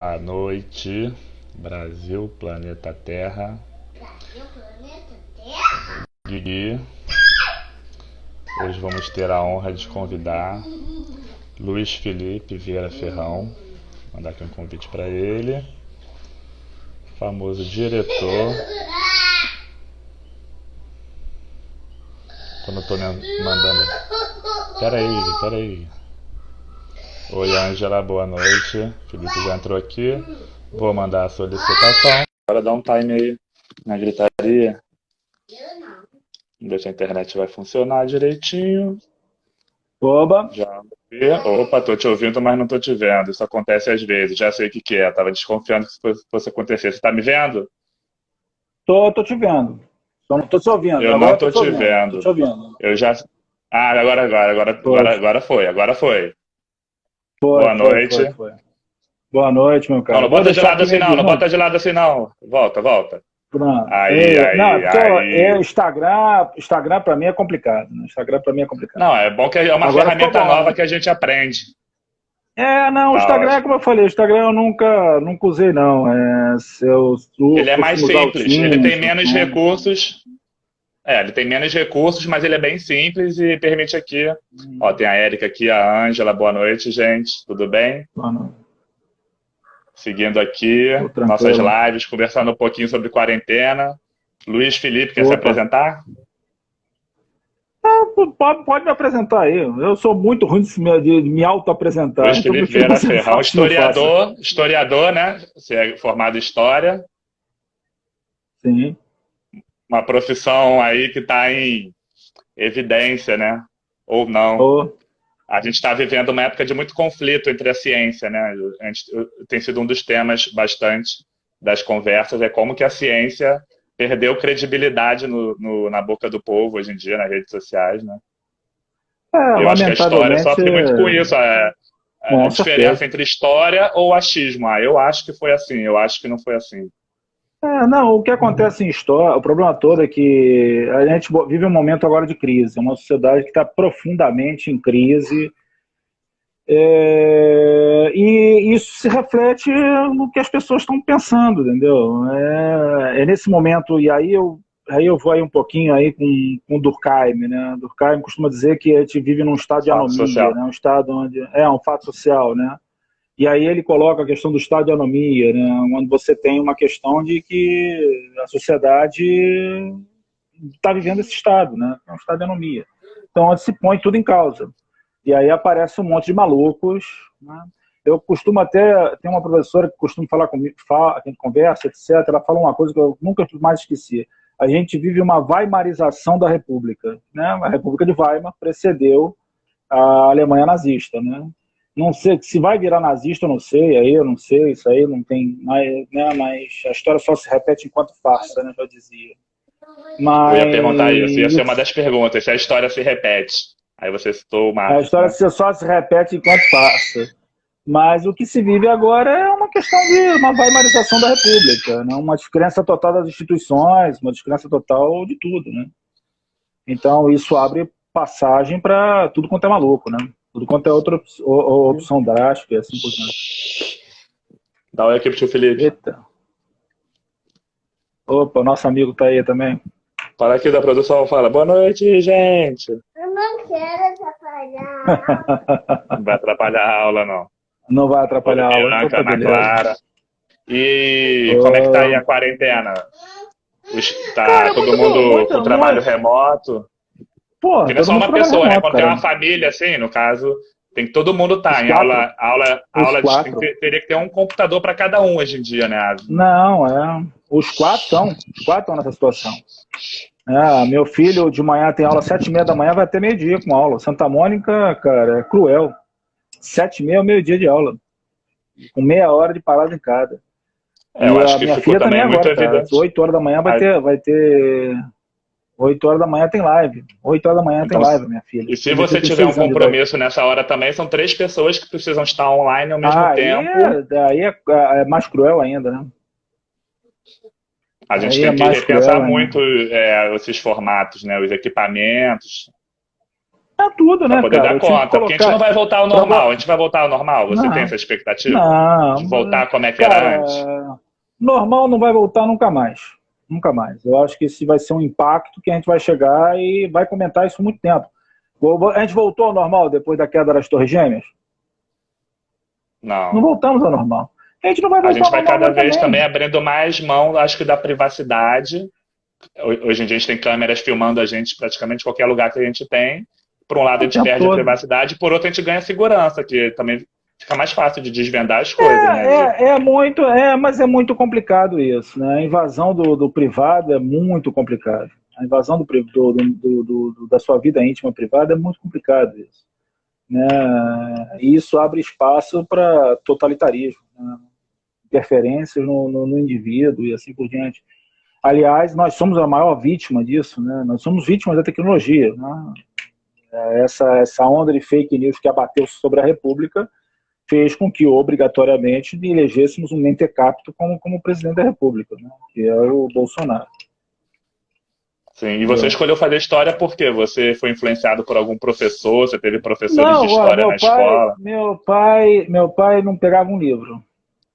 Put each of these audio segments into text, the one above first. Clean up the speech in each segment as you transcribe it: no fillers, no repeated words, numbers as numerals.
À noite, Brasil, planeta Terra. Brasil, planeta Terra? E hoje vamos ter a honra de convidar Luiz Felipe Vieira Ferrão. Vou mandar aqui um convite para ele. Famoso diretor. Quando eu tô mandando. Peraí. Oi, Ângela, boa noite. Felipe já entrou aqui. Vou mandar a solicitação. Agora dá um time aí na gritaria. Eu não. Ver se a internet vai funcionar direitinho. Oba, Já vi. Opa, tô te ouvindo, mas não tô te vendo. Isso acontece às vezes. Já sei o que que é. Tava desconfiando que isso fosse acontecer. Você tá me vendo? tô te vendo. Só não tô te ouvindo. Eu Agora não eu tô tô te te ouvindo. Tô vendo. te ouvindo. Eu já. Ah, Foi, agora foi. foi, Boa foi, noite. foi, foi. Boa noite, meu Não, cara. não Vou bota de deixar lado aqui assim meio não, de... não Não, bota de lado assim não. Volta. pronto. Aí, Não, é aí, porque aí. Instagram para mim é complicado, né? Instagram para mim é complicado. Não, é bom que é uma Agora ficou ferramenta bom, nova né? que a gente aprende. Não, o Tá Instagram, ótimo. como eu falei, o Instagram eu nunca usei, não. Se eu Ele é mais costumo usar o simples, ele tem Teams, menos recursos. Ele tem menos recursos, mas ele é bem simples e permite aqui. Ó, tem a Érica aqui, a Ângela, boa noite, gente. Tudo bem? Mano, Seguindo aqui tô nossas tranquilo. lives, conversando um pouquinho sobre quarentena. Luiz Felipe, quer se Opa. apresentar? Pode me apresentar aí. Eu sou muito ruim de me auto-apresentar, Luiz então eu Felipe prefiro que Vieira você Ferrão, não faça. historiador, né? Você é formado em História, Sim. uma profissão aí que está em evidência, né? Ou não. Ô, A gente está vivendo uma época de muito conflito entre a ciência, né? Tem sido um dos temas bastante das conversas, é como que a ciência perdeu credibilidade na boca do povo hoje em dia, nas redes sociais, né? Eu acho que a história lamentavelmente, sofre muito com isso, a com diferença certeza. entre história ou achismo. Ah, eu acho que foi assim, eu acho que não foi assim. Não, o que acontece em história, o problema todo é que a gente vive um momento agora de crise, uma sociedade que está profundamente em crise, e isso se reflete no que as pessoas estão pensando, entendeu? É nesse momento, e aí eu vou aí um pouquinho aí com Durkheim, né? Durkheim costuma dizer que a gente vive num estado de Fato anomia, social. né? Um estado onde é um fato social, né? E aí ele coloca a questão do estado de anomia, né? Onde você tem uma questão de que a sociedade está vivendo esse estado, né? É um estado de anomia. Então, onde se põe tudo em causa. E aí aparece um monte de malucos, né? Eu costumo até, tem uma professora que costuma falar comigo, a gente conversa, etc. Ela fala uma coisa que eu nunca mais esqueci. A gente vive uma weimarização da República, né? A República de Weimar precedeu a Alemanha nazista, né? Não sei se vai virar nazista, eu não sei, aí eu não sei, isso aí não tem, mas a história só se repete enquanto farsa, né? Já dizia. Eu ia perguntar isso, ia ser uma Mas das perguntas, se a história se repete. Aí você citou o a Marx, história né? só se repete enquanto farsa. Mas o que se vive agora é uma questão de uma weimarização da República, né? Uma descrença total das instituições, uma descrença total de tudo, né? Então isso abre passagem para tudo quanto é maluco, né? Tudo quanto é outra opção drástica e assim por diante. Dá uma equipe pro Felipe. Eita. Opa, nosso amigo tá aí também. Fala aqui da produção, fala, boa noite, gente. Eu não quero atrapalhar. Não vai atrapalhar a aula, não. Não vai Oi, atrapalhar a aula, então Bianca, tá Ana beleza. Clara. E como é que tá aí Ô, a quarentena? Tá cara, todo mundo com trabalho remoto? Porque porra, não é todo só mundo uma trabalha pessoa, né? remoto, Quando tem cara. uma família, assim, no caso, tem que todo mundo Os tá em quatro. Os quatro. teria que ter um computador para cada um hoje em dia, né? Não, os quatro estão. Os quatro estão nessa situação. Meu filho de manhã tem aula 7h30 da manhã, vai até meio-dia com aula. Santa Mônica, cara, é cruel. 7h30 é o meio-dia de aula. Com meia hora de parada em cada. Eu E acho a que minha ficou filha também também muito agora, tá? evidente. 8 horas da manhã Ah, vai ter 8 horas da manhã tem live. 8 horas da manhã tem então, live, minha filha. e se Minha filha você tem tiver um 6 anos de idade. compromisso nessa hora também, são três pessoas que precisam estar online ao mesmo Aí tempo. é mais cruel ainda, né? A gente Aí é tem que mais repensar cruel muito ainda. esses formatos, né? Os equipamentos. É tudo, Para né, poder cara? dar Eu tinha que conta. Porque a gente colocar. não vai voltar ao normal. A gente vai voltar ao normal? Você tem Não, essa expectativa? De não, voltar como é que era antes? cara, normal não vai voltar nunca mais. Nunca mais. Eu acho que esse vai ser um impacto que a gente vai chegar e vai comentar isso há muito tempo. A gente voltou ao normal depois da queda das Torres Gêmeas? Não Não. voltamos ao normal. A gente não vai A voltar gente ao vai normal cada agora vez também também. abrindo mais mão, acho que da privacidade. Hoje em dia a gente tem câmeras filmando a gente praticamente em qualquer lugar que a gente tem. Por um lado a O gente tempo perde a todo. privacidade, por outro a gente ganha segurança, que também fica mais fácil de desvendar as coisas, né? Mas é muito complicado isso, né? A invasão do privado é muito complicado. A invasão da sua vida íntima privada é muito complicado isso, né? E isso abre espaço para totalitarismo, né? Interferências no indivíduo e assim por diante. Aliás, nós somos a maior vítima disso, né? Nós somos vítimas da tecnologia, né? Essa onda de fake news que abateu sobre a República fez com que, obrigatoriamente, elegêssemos um mentecapto como presidente da República, né? Que é o Bolsonaro. Sim, e você Entendeu? escolheu fazer história por quê? Você foi influenciado por algum professor? Você teve professores de Não, ó, história na escola? meu pai não pegava um livro.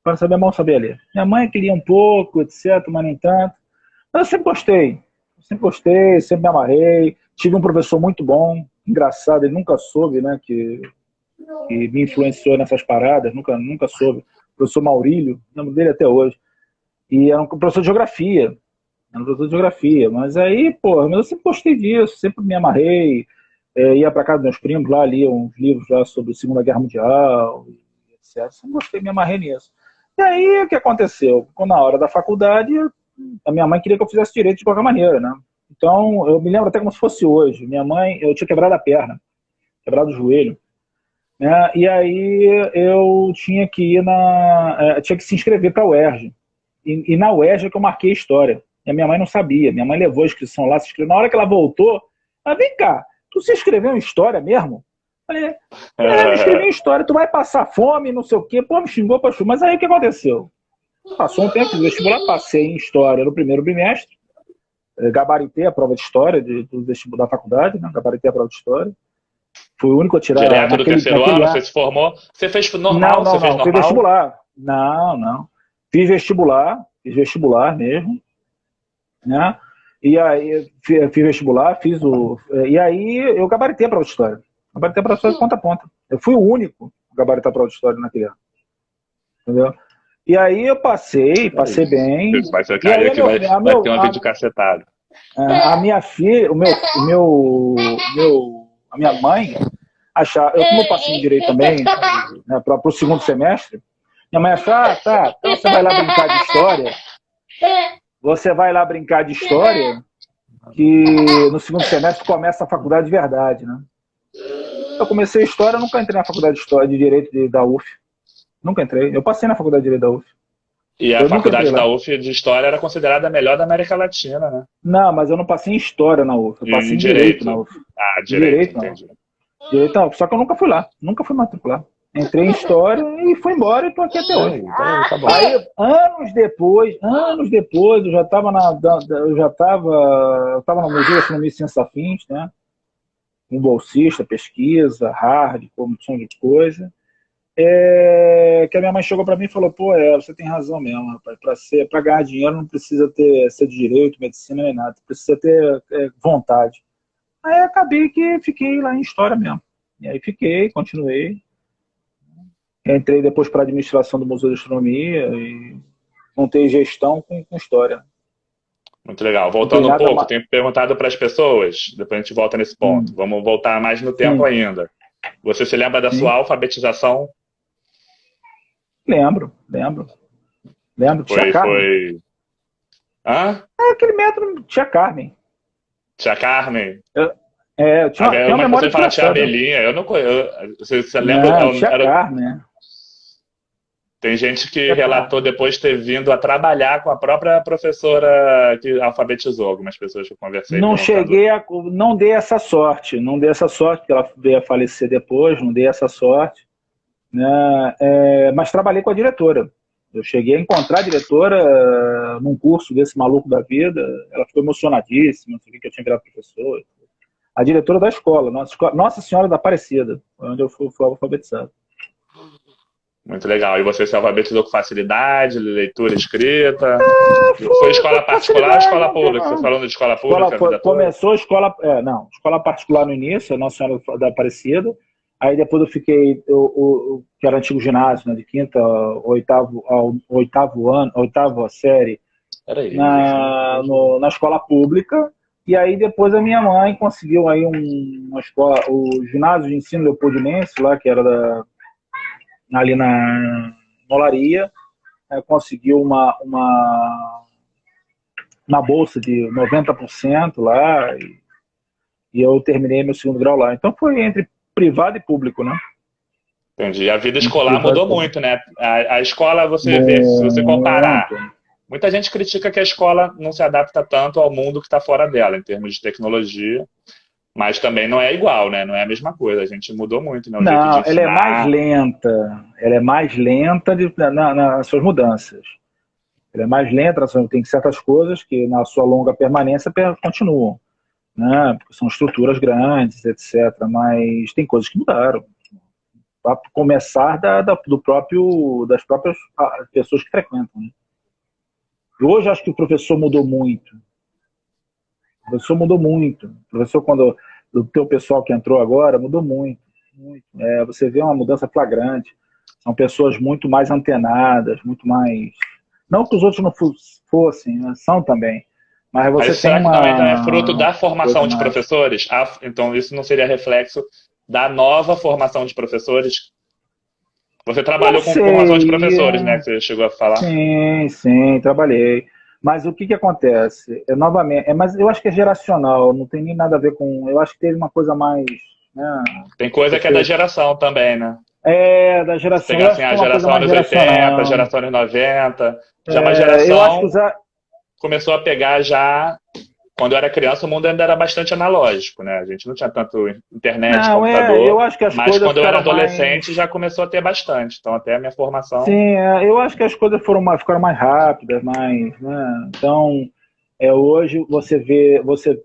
Para saber mal saber ler. Minha mãe queria um pouco, etc., mas nem tanto. Mas eu sempre gostei. Sempre gostei, sempre me amarrei. Tive um professor muito bom, engraçado, ele nunca soube, né, que me influenciou nessas paradas, nunca soube. O professor Maurílio, lembro dele até hoje. E era um professor de geografia. Era um professor de geografia. Mas aí, pô, mas eu sempre gostei disso, sempre me amarrei. Ia para casa dos meus primos lá, lia uns livros lá sobre a Segunda Guerra Mundial, etc. Sempre gostei, me amarrei nisso. E aí, o que aconteceu? Quando na hora da faculdade, a minha mãe queria que eu fizesse direito de qualquer maneira, né? Então, eu me lembro até como se fosse hoje. Minha mãe, eu tinha quebrado a perna, quebrado o joelho, né? E aí eu tinha que tinha que se inscrever para a UERJ. E na UERJ é que eu marquei história. E a minha mãe não sabia. Minha mãe levou a inscrição lá, se inscreveu. Na hora que ela voltou, ela, vem cá, tu se inscreveu em história mesmo? Eu falei, me inscrevi em história, tu vai passar fome, não sei o quê. Pô, me xingou pra chuva. Mas aí o que aconteceu? Passou um tempo, fiz vestibular, passei em história no primeiro bimestre, gabaritei a prova de história do vestibular da faculdade, né? Gabaritei a prova de história. Fui o único a tirar Direto do terceiro ano, naquele você ano. se formou? Você fez Não, normal? Você não, fez não. Fiz normal? vestibular. Não. Fiz vestibular mesmo, né? E aí, fiz vestibular, E aí, eu gabaritei a prova de história. Gabaritei a prova de história de ponta a ponta. Eu fui o único a gabaritar a prova de história naquele ano. Entendeu? E aí eu É passei isso. bem. Vai ser o E cara aí que vai ter uma videocassetada. a minha filha, a minha mãe, achava, como eu passei em direito também, né, para o segundo semestre, minha mãe achava, tá, então você vai lá brincar de história, que no segundo semestre começa a faculdade de verdade, né? Eu comecei história, eu nunca entrei na faculdade de história de direito da UF. Nunca entrei. Eu passei na faculdade de direito da UF. E a Eu nunca entrei faculdade da lá. UF de História era considerada a melhor da América Latina, né? Não, mas eu não passei em história na UF. Eu passei Em em direito na direito. UF. Ah, direito, Direito na UF. entendi. Direito na UF. Só que eu nunca fui lá. Nunca fui matricular. Entrei em história e fui embora e tô aqui até hoje. Então, tá bom. Aí, anos depois, eu já estava eu tava no Museu de Astronomia e Ciências Afins, né? Um bolsista, pesquisa, hard, comissão de coisa. Que a minha mãe chegou para mim e falou, pô, você tem razão mesmo, rapaz, para ganhar dinheiro não precisa ser de direito, medicina nem nada, precisa ter vontade. Aí acabei que fiquei lá em história mesmo. E aí continuei. Entrei depois para administração do Museu de Astronomia e montei gestão com história. Muito legal. Não tem Voltando um nada pouco, mais. tenho perguntado para as pessoas, depois a gente volta nesse ponto. Vamos voltar mais no tempo Sim. ainda. Você se lembra da Sim. sua alfabetização? Lembro. Tia Carmen. Hã? Aquele método Tia Carmen. Tia Carmen? Eu tinha uma Mas memória você fala Tia engraçada. Abelinha, eu não conheço. Você lembra? Não, Tia Carmen. Tem gente que Tia relatou Carmen. depois ter vindo a trabalhar com a própria professora que alfabetizou algumas pessoas que eu conversei. Não dei essa sorte, porque ela veio a falecer depois, não dei essa sorte, né? Mas trabalhei com a diretora. Eu cheguei a encontrar a diretora num curso desse maluco da vida, ela ficou emocionadíssima, não sei o que eu tinha virado professor. a diretora da escola, Nossa Senhora da Aparecida, onde eu fui alfabetizado. Muito legal. E você se alfabetizou com facilidade, leitura, escrita? Foi escola particular ou escola pública? Você falando de escola pública a vida toda? Começou escola, não, escola particular no início, Nossa Senhora da Aparecida. Aí depois eu fiquei, que era antigo ginásio, né, de quinta ao oitava série, na escola pública. E aí depois a minha mãe conseguiu aí uma escola, o ginásio de ensino leopoldinense, lá, que era ali na Olaria, conseguiu uma bolsa de 90% lá, e eu terminei meu segundo grau lá. Então foi entre privado e público, né? Entendi. A vida escolar mudou muito, né? A escola, você vê, se você comparar, muita gente critica que a escola não se adapta tanto ao mundo que está fora dela, em termos de tecnologia, mas também não é igual, né? Não é a mesma coisa. A gente mudou muito, né? O jeito de ensinar. Ela é mais lenta. Ela é mais lenta nas suas mudanças. Ela é mais lenta, tem certas coisas que na sua longa permanência continuam, né? Porque são estruturas grandes, etc. Mas tem coisas que mudaram. A começar das próprias pessoas que frequentam, né? Hoje acho que o professor mudou muito. O professor mudou muito. O professor, do teu pessoal que entrou agora, mudou muito. Muito. Você vê uma mudança flagrante. São pessoas muito mais antenadas, muito mais... Não que os outros não fossem, né? São também. Mas você Mas será tem que também não é fruto da formação de professores? Então isso não seria reflexo da nova formação de professores? Você trabalhou com formação de professores, né? Que você chegou a falar. Sim, trabalhei. Mas o que acontece? Novamente, mas eu acho que é geracional, não tem nem nada a ver com... Eu acho que teve uma coisa mais... Né, tem coisa que é da geração também, né? Da geração. Tem assim, a geração dos 80, a geração dos 90. Já uma geração eu acho que começou a pegar já... Quando eu era criança, o mundo ainda era bastante analógico, né? A gente não tinha tanto internet, computador. Eu acho que mas quando eu era adolescente, já começou a ter bastante. Então, até a minha formação... Sim, eu acho que as coisas ficaram mais rápidas, né? Então, hoje você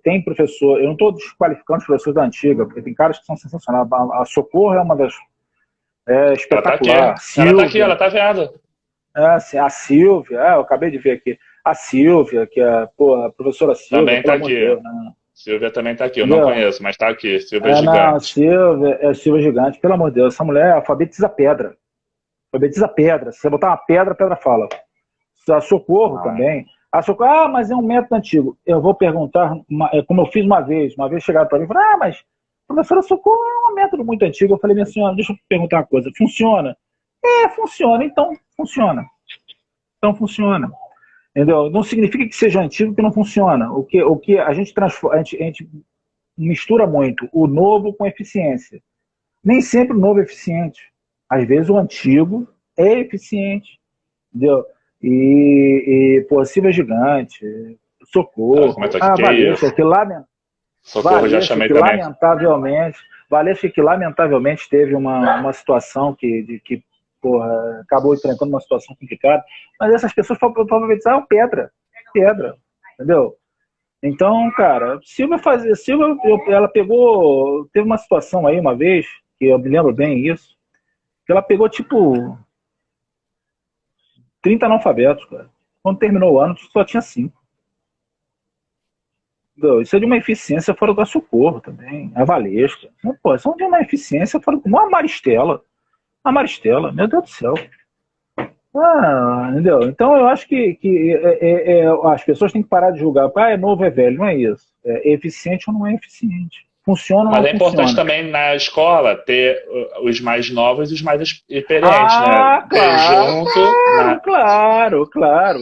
tem professor... Eu não estou desqualificando os professores da antiga, porque tem caras que são sensacionais. A Socorro é uma das... espetacular. Ela tá aqui, ela tá vendo. A Silvia, eu acabei de ver aqui. A Silvia, que é a professora Silvia. Também tá aqui. Deus, né? Silvia também tá aqui, eu não conheço, mas tá aqui. Silvia é gigante. Não, Silvia é gigante, pelo amor de Deus. Essa mulher alfabetiza pedra. Alfabetiza pedra. Se você botar uma pedra, a pedra fala. A Socorro também. A Socorro, mas é um método antigo. Eu vou perguntar, como eu fiz uma vez chegaram para mim e falaram, mas professora Socorro é um método muito antigo. Eu falei, minha senhora, deixa eu perguntar uma coisa, funciona? Funciona, então funciona. Entendeu? Não significa que seja antigo que não funciona. O que a gente transforma, a gente mistura muito o novo com eficiência. Nem sempre o novo é eficiente. Às vezes o antigo é eficiente. Entendeu? Silvia Gigante, Socorro, Valesca, Socorro já chamei também. Valesca, que lamentavelmente teve uma situação que acabou enfrentando uma situação complicada, mas essas pessoas alfabetizaram pedra, entendeu? Então, cara, Silvia, ela teve uma situação aí uma vez, que eu me lembro bem isso, que ela pegou, 30 analfabetos, cara. Quando terminou o ano, só tinha 5. Isso é de uma eficiência fora do Socorro também. A Valesca. São de uma eficiência fora do... Uma Maristela. Meu Deus do céu. Entendeu? Então eu acho que as pessoas têm que parar de julgar. É novo, é velho. Não é isso. É eficiente ou não é eficiente. Funciona ou não funciona. Mas é importante também na escola ter os mais novos e os mais experientes, né? Claro.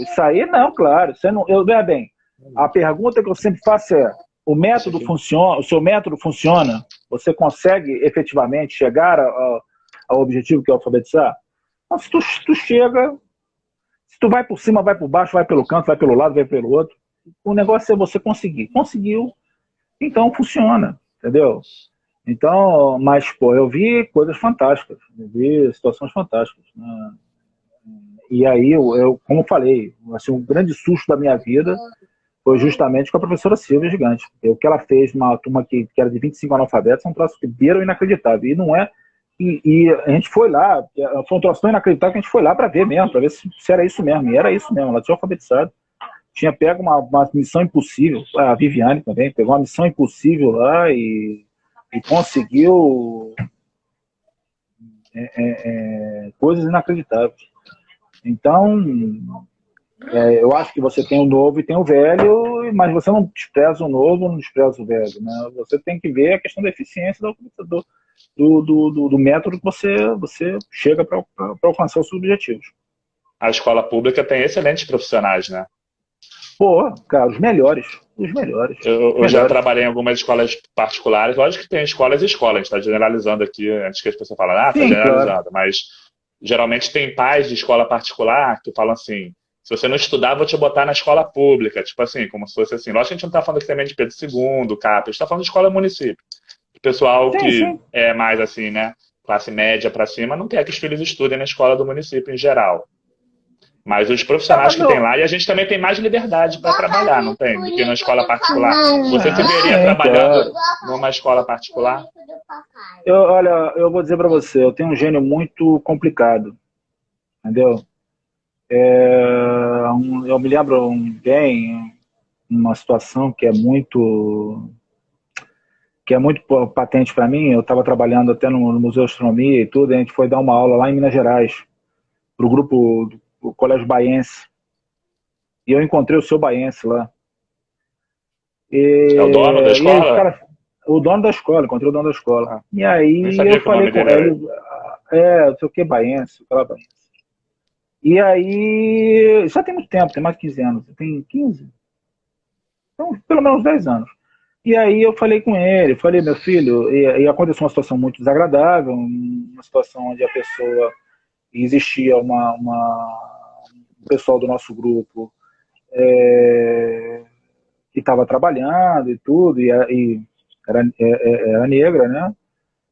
Isso aí não, claro. Veja bem, a pergunta que eu sempre faço é: o seu método funciona? Você consegue efetivamente chegar ao objetivo que é alfabetizar? Então, se tu chega, se tu vai por cima, vai por baixo, vai pelo canto, vai pelo lado, vai pelo outro, o negócio é você conseguir. Conseguiu, então funciona, entendeu? Então, mas, eu vi coisas fantásticas, eu vi situações fantásticas, né? E aí, como eu falei, assim, um grande susto da minha vida foi justamente com a professora Silvia Gigante. O que ela fez numa turma que era de 25 analfabetos é um troço que beira inacreditável. E não é. E a gente foi lá, foi um troço tão inacreditável que a gente foi lá para ver mesmo, para ver se era isso mesmo. E era isso mesmo, ela tinha alfabetizado. Tinha pego uma missão impossível, a Viviane também, pegou uma missão impossível lá e conseguiu coisas inacreditáveis. Então, eu acho que você tem o novo e tem o velho, mas você não despreza o novo, não despreza o velho, né? Você tem que ver a questão da eficiência do método que você chega para alcançar os seus objetivos. A escola pública tem excelentes profissionais, né? Pô, cara, os melhores. Os melhores. Eu já trabalhei em algumas escolas particulares. Lógico que tem escolas e escolas. A gente está generalizando aqui, antes que as pessoas falem, está generalizando. Claro. Mas geralmente tem pais de escola particular que falam assim, se você não estudar, vou te botar na escola pública. Tipo assim, como se fosse assim. Lógico que a gente não está falando aqui também de Pedro II, CAP. A gente está falando de escola município. O pessoal que é mais assim, né? Classe média para cima, não quer que os filhos estudem na escola do município em geral. Mas os profissionais que tem lá, e a gente também tem mais liberdade para trabalhar, não tem? Do que na escola particular. Você se veria trabalhando numa escola particular? Olha, eu vou dizer para você, eu tenho um gênio muito complicado, entendeu? Eu me lembro bem uma situação que é muito patente para mim. Eu estava trabalhando até no Museu de Astronomia e tudo, e a gente foi dar uma aula lá em Minas Gerais, para o grupo do Colégio Baiense. E eu encontrei o seu Baiense lá. É o dono da escola? O dono da escola, encontrei o dono da escola. E aí eu falei com ele, não sei o que, Baiense, aquela Baiense. E aí, já tem muito tempo, tem mais de 15 anos. Tem 15? Então, pelo menos 10 anos. E aí eu falei com ele, falei, meu filho, e aconteceu uma situação muito desagradável, uma situação onde a pessoa, existia um pessoal do nosso grupo que estava trabalhando e tudo, e era negra, né?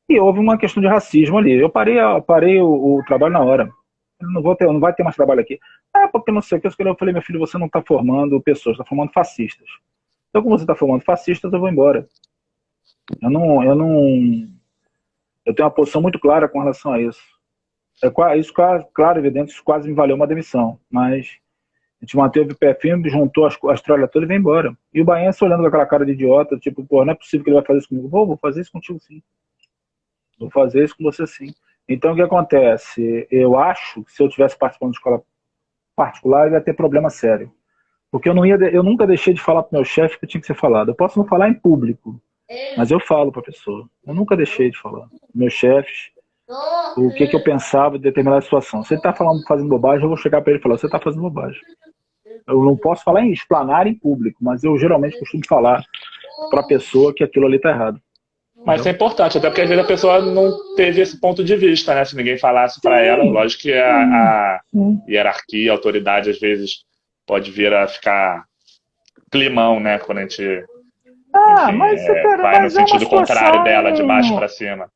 E houve uma questão de racismo ali. Eu parei o trabalho na hora. Não vai ter mais trabalho aqui. Porque não sei o que. Eu falei, meu filho, você não está formando pessoas, está formando fascistas. Então, como você está formando fascistas, eu vou embora. Eu tenho uma posição muito clara com relação a isso. Isso, claro, evidente, isso quase me valeu uma demissão. Mas a gente manteve o pé firme, juntou as tralhas todas e veio embora. E o Baiense olhando com aquela cara de idiota, tipo, pô, não é possível que ele vai fazer isso comigo. Vou fazer isso contigo sim. Vou fazer isso com você sim. Então, o que acontece? Eu acho que se eu tivesse participando de escola particular, eu ia ter problema sério. Porque eu nunca deixei de falar para o meu chefe que tinha que ser falado. Eu posso não falar em público, mas eu falo para a pessoa. Eu nunca deixei de falar. Meus chefes, o que eu pensava de determinada situação. Se ele está fazendo bobagem, eu vou chegar para ele e falar, você está fazendo bobagem. Eu não posso falar em explanar em público, mas eu geralmente costumo falar para a pessoa que aquilo ali está errado. Mas isso é importante, até porque às vezes a pessoa não teve esse ponto de vista, né? Se ninguém falasse para ela, lógico que a hierarquia, a autoridade, às vezes pode vir a ficar climão, né? Quando a gente vai no sentido contrário dela, de baixo para cima.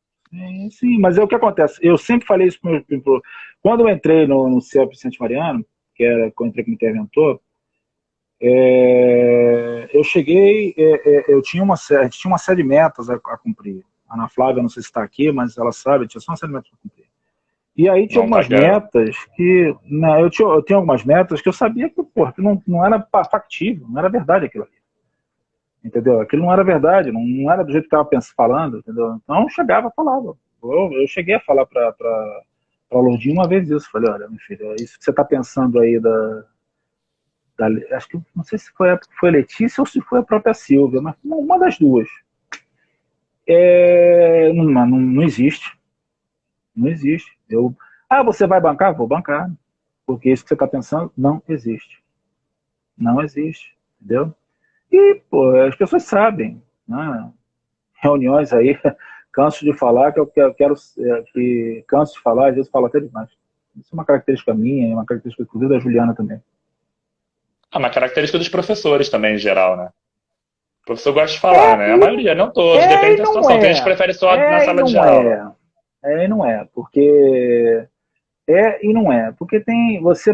Sim, mas é o que acontece. Eu sempre falei isso para o quando eu entrei no CEP Vicente Mariano, que era quando eu entrei como interventor, eu cheguei, a gente tinha uma série de metas a cumprir. A Ana Flávia, não sei se está aqui, mas ela sabe, tinha só uma série de metas a cumprir. E aí tinha algumas metas que, né, eu tinha algumas metas que eu sabia que, porra, que não era factível, não era verdade aquilo ali. Entendeu? Aquilo não era verdade, não era do jeito que eu estava falando, entendeu? Então eu chegava e falava. Eu cheguei a falar para a Lourdinha uma vez isso. Falei, olha, minha filha, isso que você está pensando aí acho que, não sei se foi a Letícia ou se foi a própria Silvia, mas uma das duas. Não existe. Não existe. Você vai bancar? Vou bancar. Porque isso que você está pensando não existe. Não existe. Entendeu? E, pô, as pessoas sabem, né? Reuniões aí, canso de falar, canso de falar, às vezes falo até demais. Isso é uma característica minha, é uma característica, inclusive, da Juliana também. Uma característica dos professores também, em geral, né? O professor gosta de falar, né? A maioria, não todos, depende da situação. Tem gente que prefere só na sala de aula. E não é, porque... e não é, porque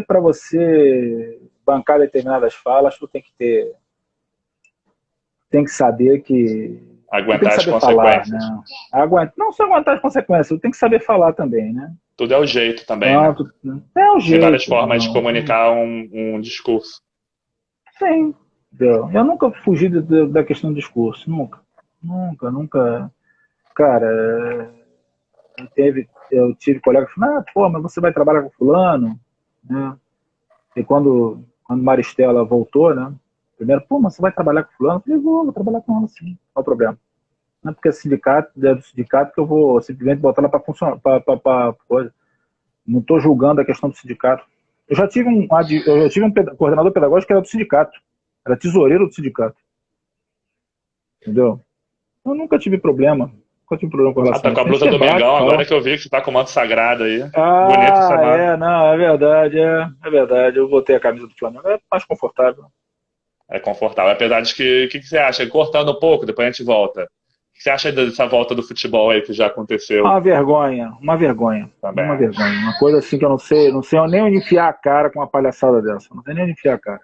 para você bancar determinadas falas, tu tem que ter tem que saber que... Aguentar tem que as saber falar, consequências. né? Não só aguentar as consequências, tem que saber falar também, né? Tudo é o jeito também, né? É o Tem várias jeito. formas de Não. comunicar um discurso. Sim. Entendeu? Eu nunca fugi da questão do discurso. Nunca. Nunca, nunca. Cara, eu tive colegas que falaram, pô, mas você vai trabalhar com fulano, né? E quando Maristela voltou, né? Primeiro, pô, mas você vai trabalhar com fulano? Eu falei, vou trabalhar com ela, sim. Qual o problema? Não é porque é do sindicato que eu vou simplesmente botar ela para funcionar, para coisa. Não estou julgando a questão do sindicato. Eu já tive um coordenador pedagógico que era do sindicato. Era tesoureiro do sindicato. Entendeu? Eu nunca tive problema. Nunca tive problema com relação Tá a com a isso. A gente blusa do debate, Mengão, fala. agora que eu vi que você tá com o manto sagrado aí. Bonito essa mano. Não, é verdade, é verdade. Eu botei a camisa do Flamengo. É mais confortável. É confortável. Apesar de que, o que você acha? Cortando um pouco, depois a gente volta. O que você acha dessa volta do futebol aí que já aconteceu Uma vergonha. Uma vergonha. também? Uma vergonha. Uma coisa assim que eu não sei nem onde enfiar a cara com uma palhaçada dessa. Não sei nem onde enfiar a cara.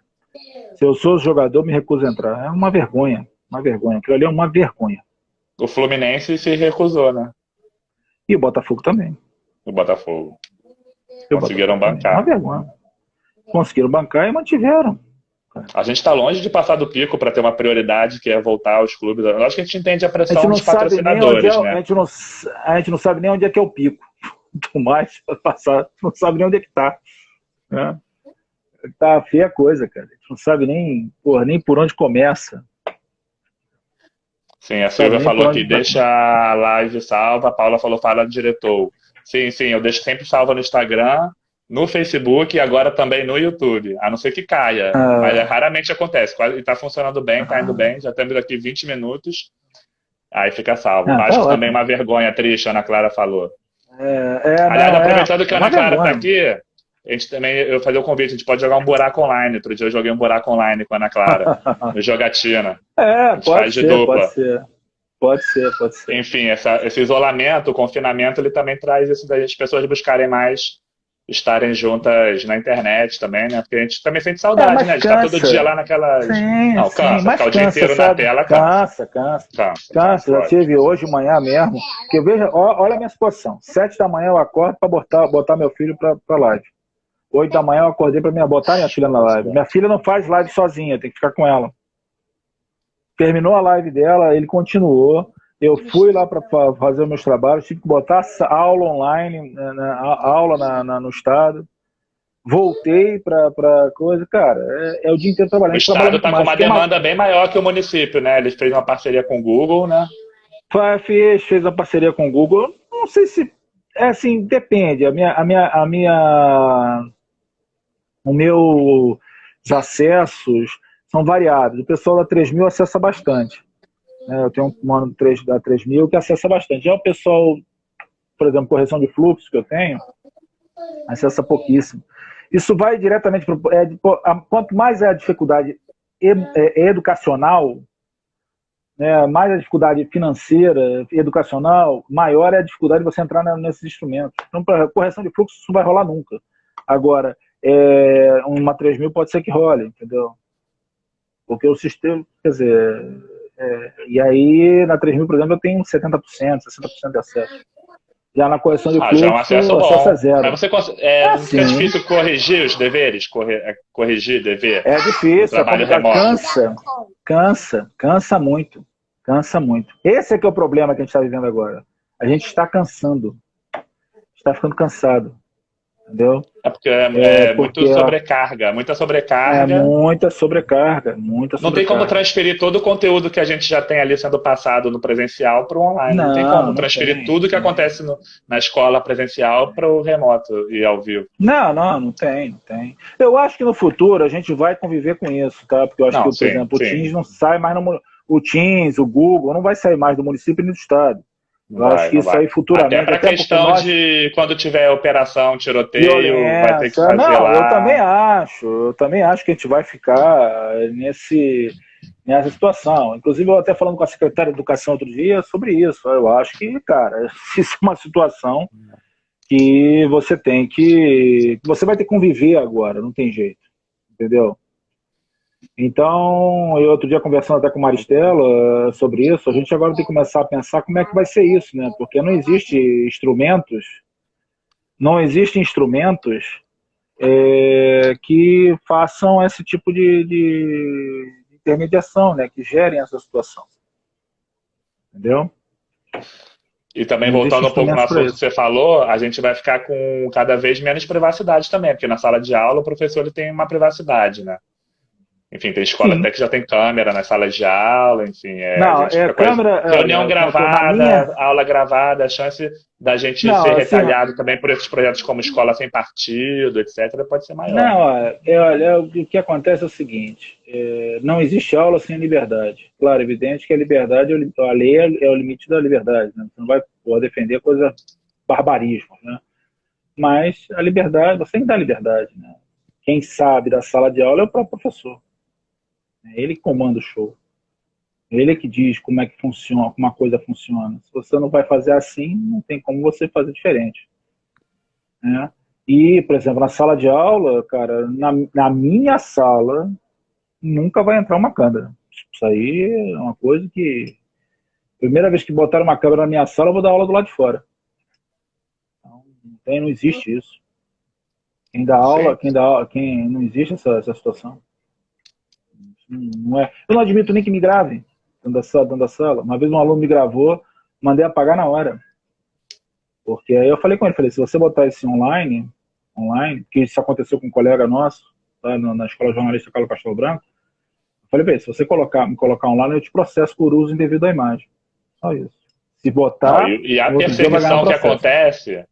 Se eu sou jogador, me recuso a entrar. É uma vergonha. Uma vergonha. Aquilo ali é uma vergonha. O Fluminense se recusou, né? E o Botafogo também. O Botafogo. E o Conseguiram Botafogo bancar. também. Uma vergonha. Conseguiram bancar e mantiveram. A gente está longe de passar do pico para ter uma prioridade que é voltar aos clubes. Lógico que a gente entende a A pressão gente não dos sabe nem onde patrocinadores, é, né? a gente não sabe nem onde é que é o pico. Muito mais passar, não sabe nem onde é que tá. Né? Tá feia a coisa, cara. A gente não sabe nem por onde começa. Sim, a Silvia falou aqui, deixa a live salva. A Paula falou, fala do diretor. Sim, eu deixo sempre salva no Instagram, no Facebook e agora também no YouTube. A não ser que caia, mas raramente acontece. E está funcionando bem, está indo bem. Já temos aqui 20 minutos. Aí fica salvo. Acho que também é uma vergonha triste, a Ana Clara falou. Aliás, aproveitando que a Ana Clara está aqui, a gente também, eu fazer o convite, a gente pode jogar um buraco online. Outro dia eu joguei um buraco online com a Ana Clara, no Jogatina. Pode ser. Enfim, esse isolamento, o confinamento, ele também traz isso das pessoas buscarem mais estarem juntas na internet também, né? Porque a gente também sente saudade, né? De estar todo dia lá naquelas... Não, cansa, ficar o dia inteiro na tela, cansa. Cansa. Já tive hoje, manhã mesmo. Porque veja, olha a minha situação. 7 da manhã eu acordo para botar meu filho para live. 8 da manhã eu acordei para botar minha filha na live. Minha filha não faz live sozinha, tem que ficar com ela. Terminou a live dela, ele continuou. Eu fui lá para fazer os meus trabalhos, tive que botar aula online, aula no estado. Voltei para coisa, cara, é o dia inteiro trabalhando. O estado está com uma demanda bem maior que o município, né? Ele fez uma parceria com o Google, né? Fez a parceria com o Google. Não sei se é assim, depende. Os meus acessos são variados. O pessoal da 3000 acessa bastante. Eu tenho um mano da 3000 que acessa bastante. Já o pessoal, por exemplo, correção de fluxo que eu tenho, acessa pouquíssimo. Isso vai diretamente para... quanto mais é a dificuldade educacional, né, mais a dificuldade financeira, educacional, maior é a dificuldade de você entrar nesses instrumentos. Então, para correção de fluxo, isso não vai rolar nunca. Agora, uma 3000 pode ser que role, entendeu? Porque o sistema, quer dizer... e aí, na 3000, por exemplo, eu tenho 70%, 60% de acesso. Já na correção de fluxo, já é um acesso bom. Acesso é zero. Mas você não fica difícil corrigir os deveres? Corrigir dever? É difícil, trabalho remoto. Cansa muito. Cansa muito. Esse é que é o problema que a gente está vivendo agora. A gente está cansando. Está ficando cansado. Entendeu? Porque muita sobrecarga. Muita sobrecarga. Não tem como transferir todo o conteúdo que a gente já tem ali sendo passado no presencial para o online. Não tem como transferir tudo que acontece na escola presencial para o remoto e ao vivo. Não tem. Eu acho que no futuro a gente vai conviver com isso, tá? Porque eu acho que, por exemplo, o Teams não sai mais o Teams, o Google, não vai sair mais do município e do estado. Eu acho que isso aí futuramente... Até para a questão de quando tiver operação, tiroteio, vai ter que fazer lá... Eu também acho que a gente vai ficar nessa situação. Inclusive, eu até falando com a secretária de Educação outro dia sobre isso. Eu acho que, cara, isso é uma situação que você tem que... você vai ter que conviver agora, não tem jeito. Entendeu? Então, eu outro dia conversando até com Maristela sobre isso, a gente agora tem que começar a pensar como é que vai ser isso, né? Porque não existem instrumentos que façam esse tipo de intermediação, né? Que gerem essa situação, entendeu? E também, Não existe voltando um pouco no instrumentos para assunto que isso. você falou, a gente vai ficar com cada vez menos privacidade também, porque na sala de aula o professor ele tem uma privacidade, né? Enfim, tem escola Sim. até que já tem câmera nas salas de aula, enfim, a Não, gente fica com a câmera, reunião na minha. gravada, aula gravada, a chance da gente Não, ser assim, retalhado também por esses projetos como Escola Sem Partido, etc., pode ser maior, não, né? olha, o que acontece é o seguinte: não existe aula sem liberdade. Claro, é evidente que a liberdade, a lei é o limite da liberdade, né? Você não vai poder defender coisa barbarismo, né? Mas a liberdade, você tem que dar liberdade, né? Quem sabe da sala de aula é o próprio professor. É ele que comanda o show. É ele que diz como é que funciona, como uma coisa funciona. Se você não vai fazer assim, não tem como você fazer diferente, né? E, por exemplo, na sala de aula, cara, na minha sala, nunca vai entrar uma câmera. Isso aí é uma coisa que. Primeira vez que botaram uma câmera na minha sala, eu vou dar aula do lado de fora. Então, não existe isso. Quem dá aula, Sim. quem não existe essa situação. Não é. Eu não admito nem que me gravem dentro da sala. Uma vez um aluno me gravou, mandei apagar na hora. Porque aí eu falei com ele, falei, se você botar esse online, que isso aconteceu com um colega nosso, tá, na escola jornalista Carlos Castelo Branco, eu falei, bem, se você me colocar online, eu te processo por uso indevido da imagem. Só isso. Se Não, botar, e a no outro dia vai ganhar um perseguição que processo. acontece,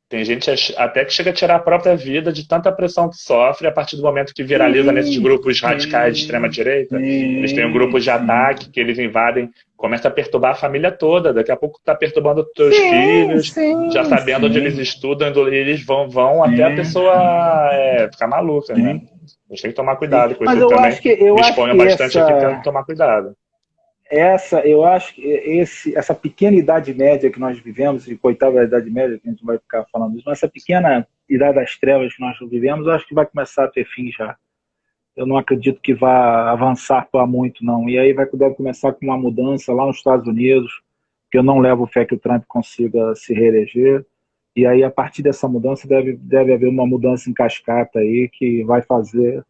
tem gente até que chega a tirar a própria vida de tanta pressão que sofre a partir do momento que viraliza nesses Sim, grupos radicais de sim, extrema-direita. Eles têm um sim, grupo de sim. ataque que eles invadem, começa a perturbar a família toda. Daqui a pouco está perturbando os teus Sim, filhos, já sim, sabendo onde eles sim, estudam, e eles vão até a sim, pessoa ficar maluca, né? sim, A gente tem que tomar sim. cuidado com isso. Mas Eu também eu me acho exponho que bastante aqui tentando tomar cuidado. eu acho que essa pequena idade média que nós vivemos, e coitada da idade média, que a gente vai ficar falando isso, mas essa pequena idade das trevas que nós vivemos, eu acho que vai começar a ter fim já. Eu não acredito que vá avançar para muito, não. E aí deve começar com uma mudança lá nos Estados Unidos, que eu não levo fé que o Trump consiga se reeleger. E aí, a partir dessa mudança, deve haver uma mudança em cascata aí que vai fazer,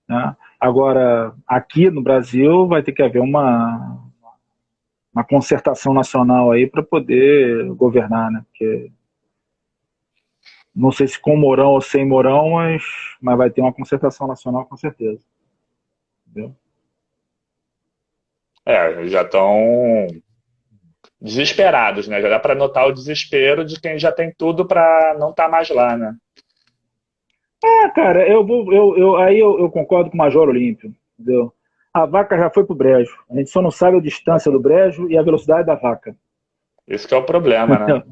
né? Agora, aqui no Brasil, vai ter que haver uma concertação nacional aí para poder governar, né? Porque não sei se com Mourão ou sem Mourão, mas vai ter uma concertação nacional com certeza. Entendeu? Já estão desesperados, né? Já dá para notar o desespero de quem já tem tudo para não estar mais lá, né? Cara, eu concordo com o Major Olímpio, entendeu? A vaca já foi pro brejo. A gente só não sabe a distância do brejo e a velocidade da vaca. Esse que é o problema, né?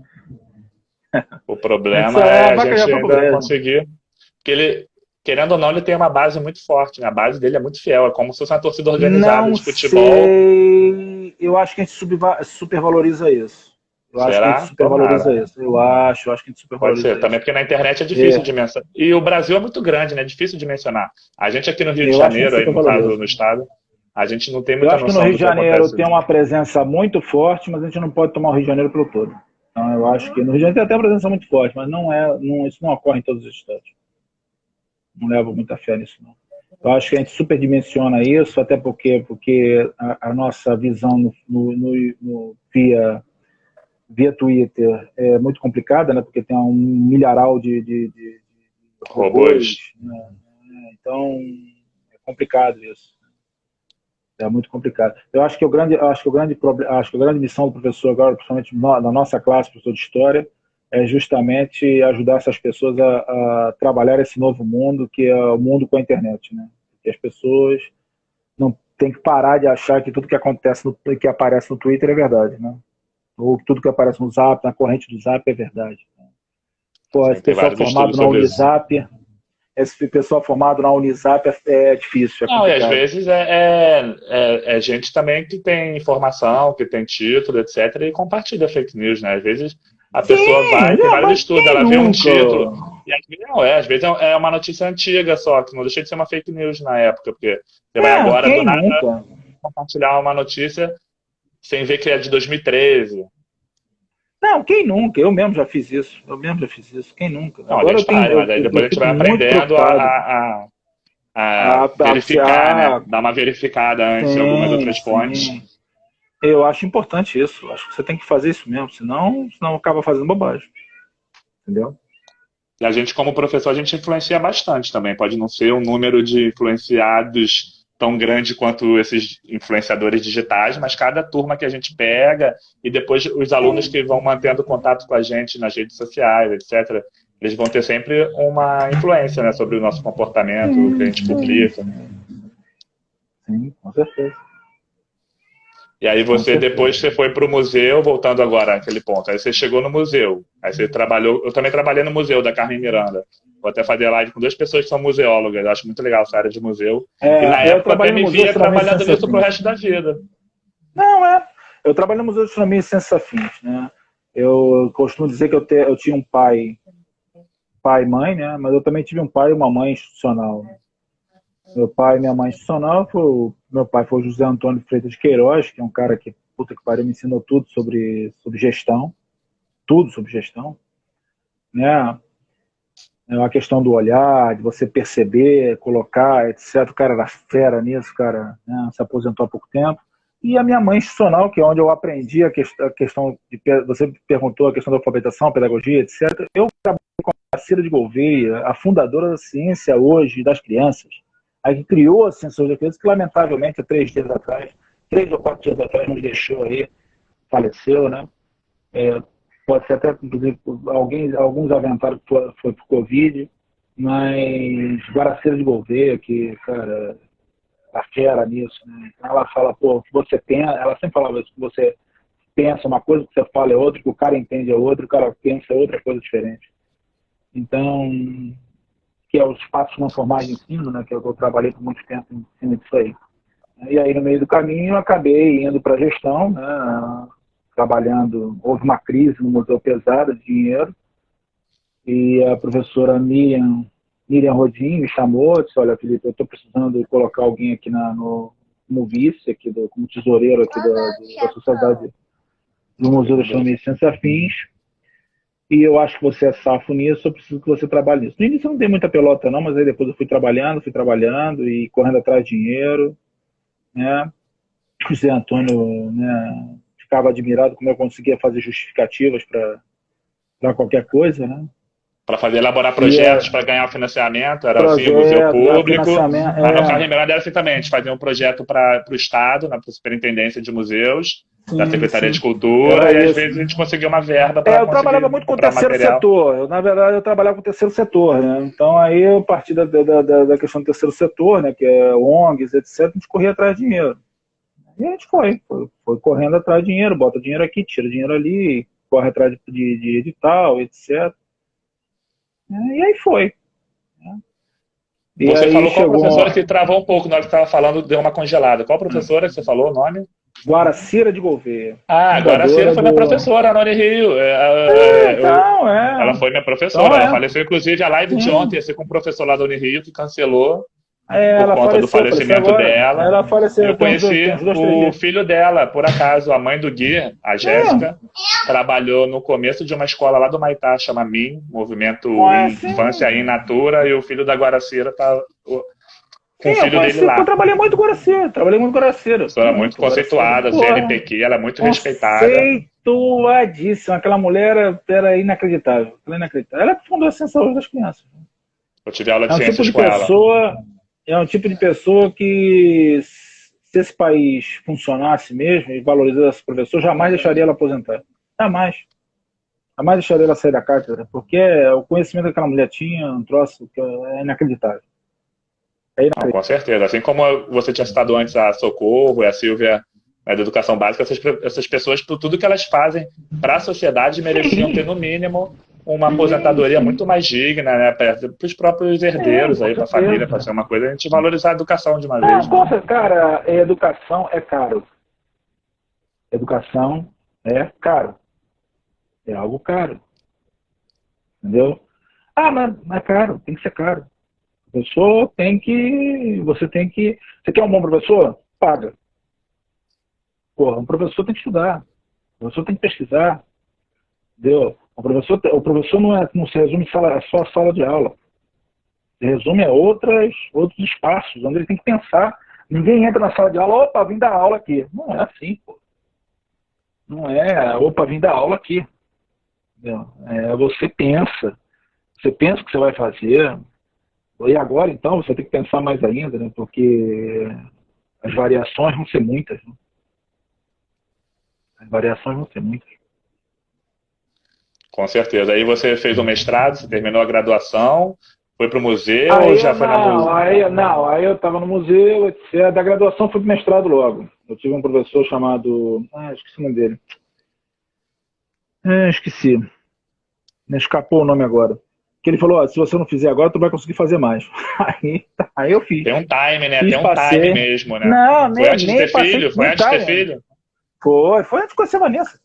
O problema A é a vaca já gente foi pro ainda brejo. conseguir. Porque ele, querendo ou não, ele tem uma base muito forte, né? A base dele é muito fiel, é como se fosse uma torcida organizada Não de futebol. sei. Eu acho que a gente supervaloriza isso. Eu acho que a gente Será? supervaloriza Tomara. isso. Eu acho que a gente Pode ser. supervaloriza Também isso. porque na internet é difícil É, de mencionar. E o Brasil é muito grande, né? É difícil de mencionar. A gente aqui no Rio de eu acho que a gente Janeiro, aí no caso, supervaloriza. no estado, a gente não tem Eu muita acho que no noção Rio do de que Janeiro acontece. tem uma presença muito forte, mas a gente não pode tomar o Rio de Janeiro pelo todo. Então, eu acho que no Rio de Janeiro tem até uma presença muito forte, mas isso não ocorre em todos os estados. Não levo muita fé nisso, não. Eu acho que a gente superdimensiona isso, até porque a nossa visão via Twitter é muito complicada, né? Porque tem um milharal de robôs, Robôs. né? Então é complicado isso. É muito complicado. Eu acho que acho que a grande missão do professor agora, principalmente na nossa classe, professor de história, é justamente ajudar essas pessoas a trabalhar esse novo mundo, que é o mundo com a internet, né? Que as pessoas não têm que parar de achar que tudo que acontece, que aparece no Twitter é verdade, né? Ou que tudo que aparece no Zap, na corrente do Zap é verdade. Pô, Sim, tem vários estudos sobre isso. Esse pessoal formado na Unisap é difícil, é Não, e às complicado. vezes é gente também que tem informação, que tem título, etc., e compartilha fake news, né? Às vezes a pessoa Sim, vai, tem vários mas estudos, quem ela vê um nunca? título, e às vezes não é, às vezes é uma notícia antiga só, que não deixa de ser uma fake news na época, porque você vai agora do Quem nada nunca? compartilhar uma notícia sem ver que é de 2013. Não, quem nunca? Eu mesmo já fiz isso. Quem nunca? Não, a Agora gente faz, mas aí depois eu a gente fico vai muito aprendendo preocupado. a verificar, né? Ah, Dar uma verificada antes em algumas sim, outras fontes. sim. Eu acho importante isso. Eu acho que você tem que fazer isso mesmo, senão acaba fazendo bobagem. Entendeu? E a gente, como professor, a gente influencia bastante também. Pode não ser um número de influenciados tão grande quanto esses influenciadores digitais, mas cada turma que a gente pega e depois os alunos que vão mantendo contato com a gente nas redes sociais, etc., eles vão ter sempre uma influência, né, sobre o nosso comportamento, o que a gente publica. Sim, com certeza. E aí Com você, certeza. depois você foi para o museu, voltando agora àquele ponto. Aí você chegou no museu. Aí você trabalhou. Eu também trabalhei no museu da Carmen Miranda. Vou até fazer live com duas pessoas que são museólogas. Eu acho muito legal essa área de museu. E na Eu época eu até trabalhei no me Museu de via Astronomia e trabalhando Ciências nisso pro Afins. resto da vida. Não, eu trabalhei no Museu de Astronomia e Ciências Afins, né? Eu costumo dizer que eu tinha um pai e mãe, né? Mas eu também tive um pai e uma mãe institucional. Meu pai e minha mãe institucional, meu pai foi o José Antônio Freitas de Queiroz, que é um cara que, puta que pariu, me ensinou tudo sobre gestão, tudo sobre gestão, né? É uma questão do olhar, de você perceber, colocar, etc. O cara era fera nisso, cara, né? Se aposentou há pouco tempo. E a minha mãe institucional, que é onde eu aprendi a questão de, você perguntou a questão da alfabetização, pedagogia, etc. Eu trabalhei com a Cira de Gouveia, a fundadora da ciência hoje das crianças, a que criou a ciência hoje das crianças, que lamentavelmente há 3 ou 4 dias atrás nos deixou aí, faleceu, né? Pode ser até, inclusive, alguns aventaram que foi por Covid, mas Guaracira de Gouveia, que, cara, a fera nisso, né? Então ela fala, pô, o que você pensa, ela sempre falava isso, que você pensa uma coisa, o que você fala é outra, que o cara entende é outra, o cara pensa é outra coisa diferente. Então, que é os passos não formais de ensino, né? Que eu trabalhei por muito tempo em cima disso aí. E aí, no meio do caminho, eu acabei indo para a gestão, né? Trabalhando, houve uma crise no museu pesada de dinheiro, e a professora Miriam Rodin me chamou, disse, olha, Felipe, eu estou precisando colocar alguém aqui no vice, aqui como tesoureiro aqui da Sociedade do Museu da Astronomia e Ciências Afins, e eu acho que você é safo nisso, eu preciso que você trabalhe nisso. No início eu não dei muita pelota não, mas aí depois eu fui trabalhando e correndo atrás de dinheiro, né? O José Antônio, né, ficava admirado como eu conseguia fazer justificativas para qualquer coisa, né? Para elaborar projetos, para ganhar o financiamento, era assim, o museu Projeto, público. financiamento, Mas no Carmen Miranda era assim também, a gente fazia um projeto para o Estado, na Superintendência de Museus, da Secretaria de Cultura, era e às isso. vezes a gente conseguia uma verba para Eu trabalhava conseguir muito com o comprar terceiro material. setor. Na verdade, eu trabalhava com o terceiro setor, né? Então, aí, eu parti da questão do terceiro setor, né? Que é ONGs, etc. A gente corria atrás de dinheiro. E a gente foi correndo atrás de dinheiro, bota dinheiro aqui, tira dinheiro ali, corre atrás de edital, etc. E aí foi. Né? E Você aí falou qual chegou professora que travou um pouco na hora que estava falando, deu uma congelada. Qual professora que você falou o nome? Guaracira de Gouveia, Ah, agora a Cira fundadora foi minha do... professora, a Noni Rio. Então, Ela foi minha professora. Então, Ela faleceu, inclusive, a live de ontem sim. ia ser com o professor lá da Unirio, que cancelou por Ela conta do faleceu falecimento agora. dela. Ela E faleceu eu tem conheci uns 2, 3 o dias. filho dela, por acaso, a mãe do Gui, a Jéssica, trabalhou no começo de uma escola lá do Maitá, chama MIM, Movimento Infância in Natura, e o filho da Guaracira tá com o Eu filho dele conheci, eu lá. trabalhei muito com Guaracira. Professora muito conceituada, CNPq, ela é muito respeitada. Conceituadíssima. Aquela mulher era inacreditável. Ela fundou a Ciência Saúde das Crianças. Eu tive aula de É um tipo ciências de com ela. pessoa, que, se esse país funcionasse mesmo e valorizasse o professor, jamais deixaria ela aposentar. Jamais. Jamais deixaria ela sair da cátedra, porque o conhecimento que aquela mulher tinha, um troço que é inacreditável. Não, com certeza. Assim como você tinha citado antes a Socorro e a Silvia, né, da Educação Básica, essas pessoas, por tudo que elas fazem para a sociedade, mereciam ter, no mínimo, uma aposentadoria muito mais digna, né, para os próprios herdeiros, para a família, para ser uma coisa, a gente valorizar a educação de uma vez. Né? Cara, educação é caro. Educação é caro. É algo caro. Entendeu? Ah, mas é caro, tem que ser caro. O professor tem que. Você tem que. Você quer um bom professor? Paga. Porra, um professor tem que estudar. O professor tem que pesquisar. Entendeu? O professor não se resume a só a sala de aula. Se resume a outros espaços, onde ele tem que pensar. Ninguém entra na sala de aula, opa, vim dar aula aqui. Não é assim, pô. Não é, opa, vim dar aula aqui. Entendeu? Você pensa. Você pensa o que você vai fazer. E agora, então, você tem que pensar mais ainda, né? Porque as variações vão ser muitas. Né? As variações vão ser muitas. Com certeza. Aí você fez o mestrado, você terminou a graduação, foi para o museu ou Aí já eu foi na não, música? aí eu estava no museu, etc. Da graduação fui pro mestrado logo. Eu tive um professor chamado. Esqueci o nome dele. Esqueci. Me escapou o nome agora. Que ele falou, ó, se você não fizer agora, tu vai conseguir fazer mais. Aí eu fiz. Tem um time, né? Fiz, Tem um time passei. mesmo, né? Não, Foi antes de nem ter passei, filho? Foi nem antes de ter time. filho? Foi antes de conhecer a Vanessa.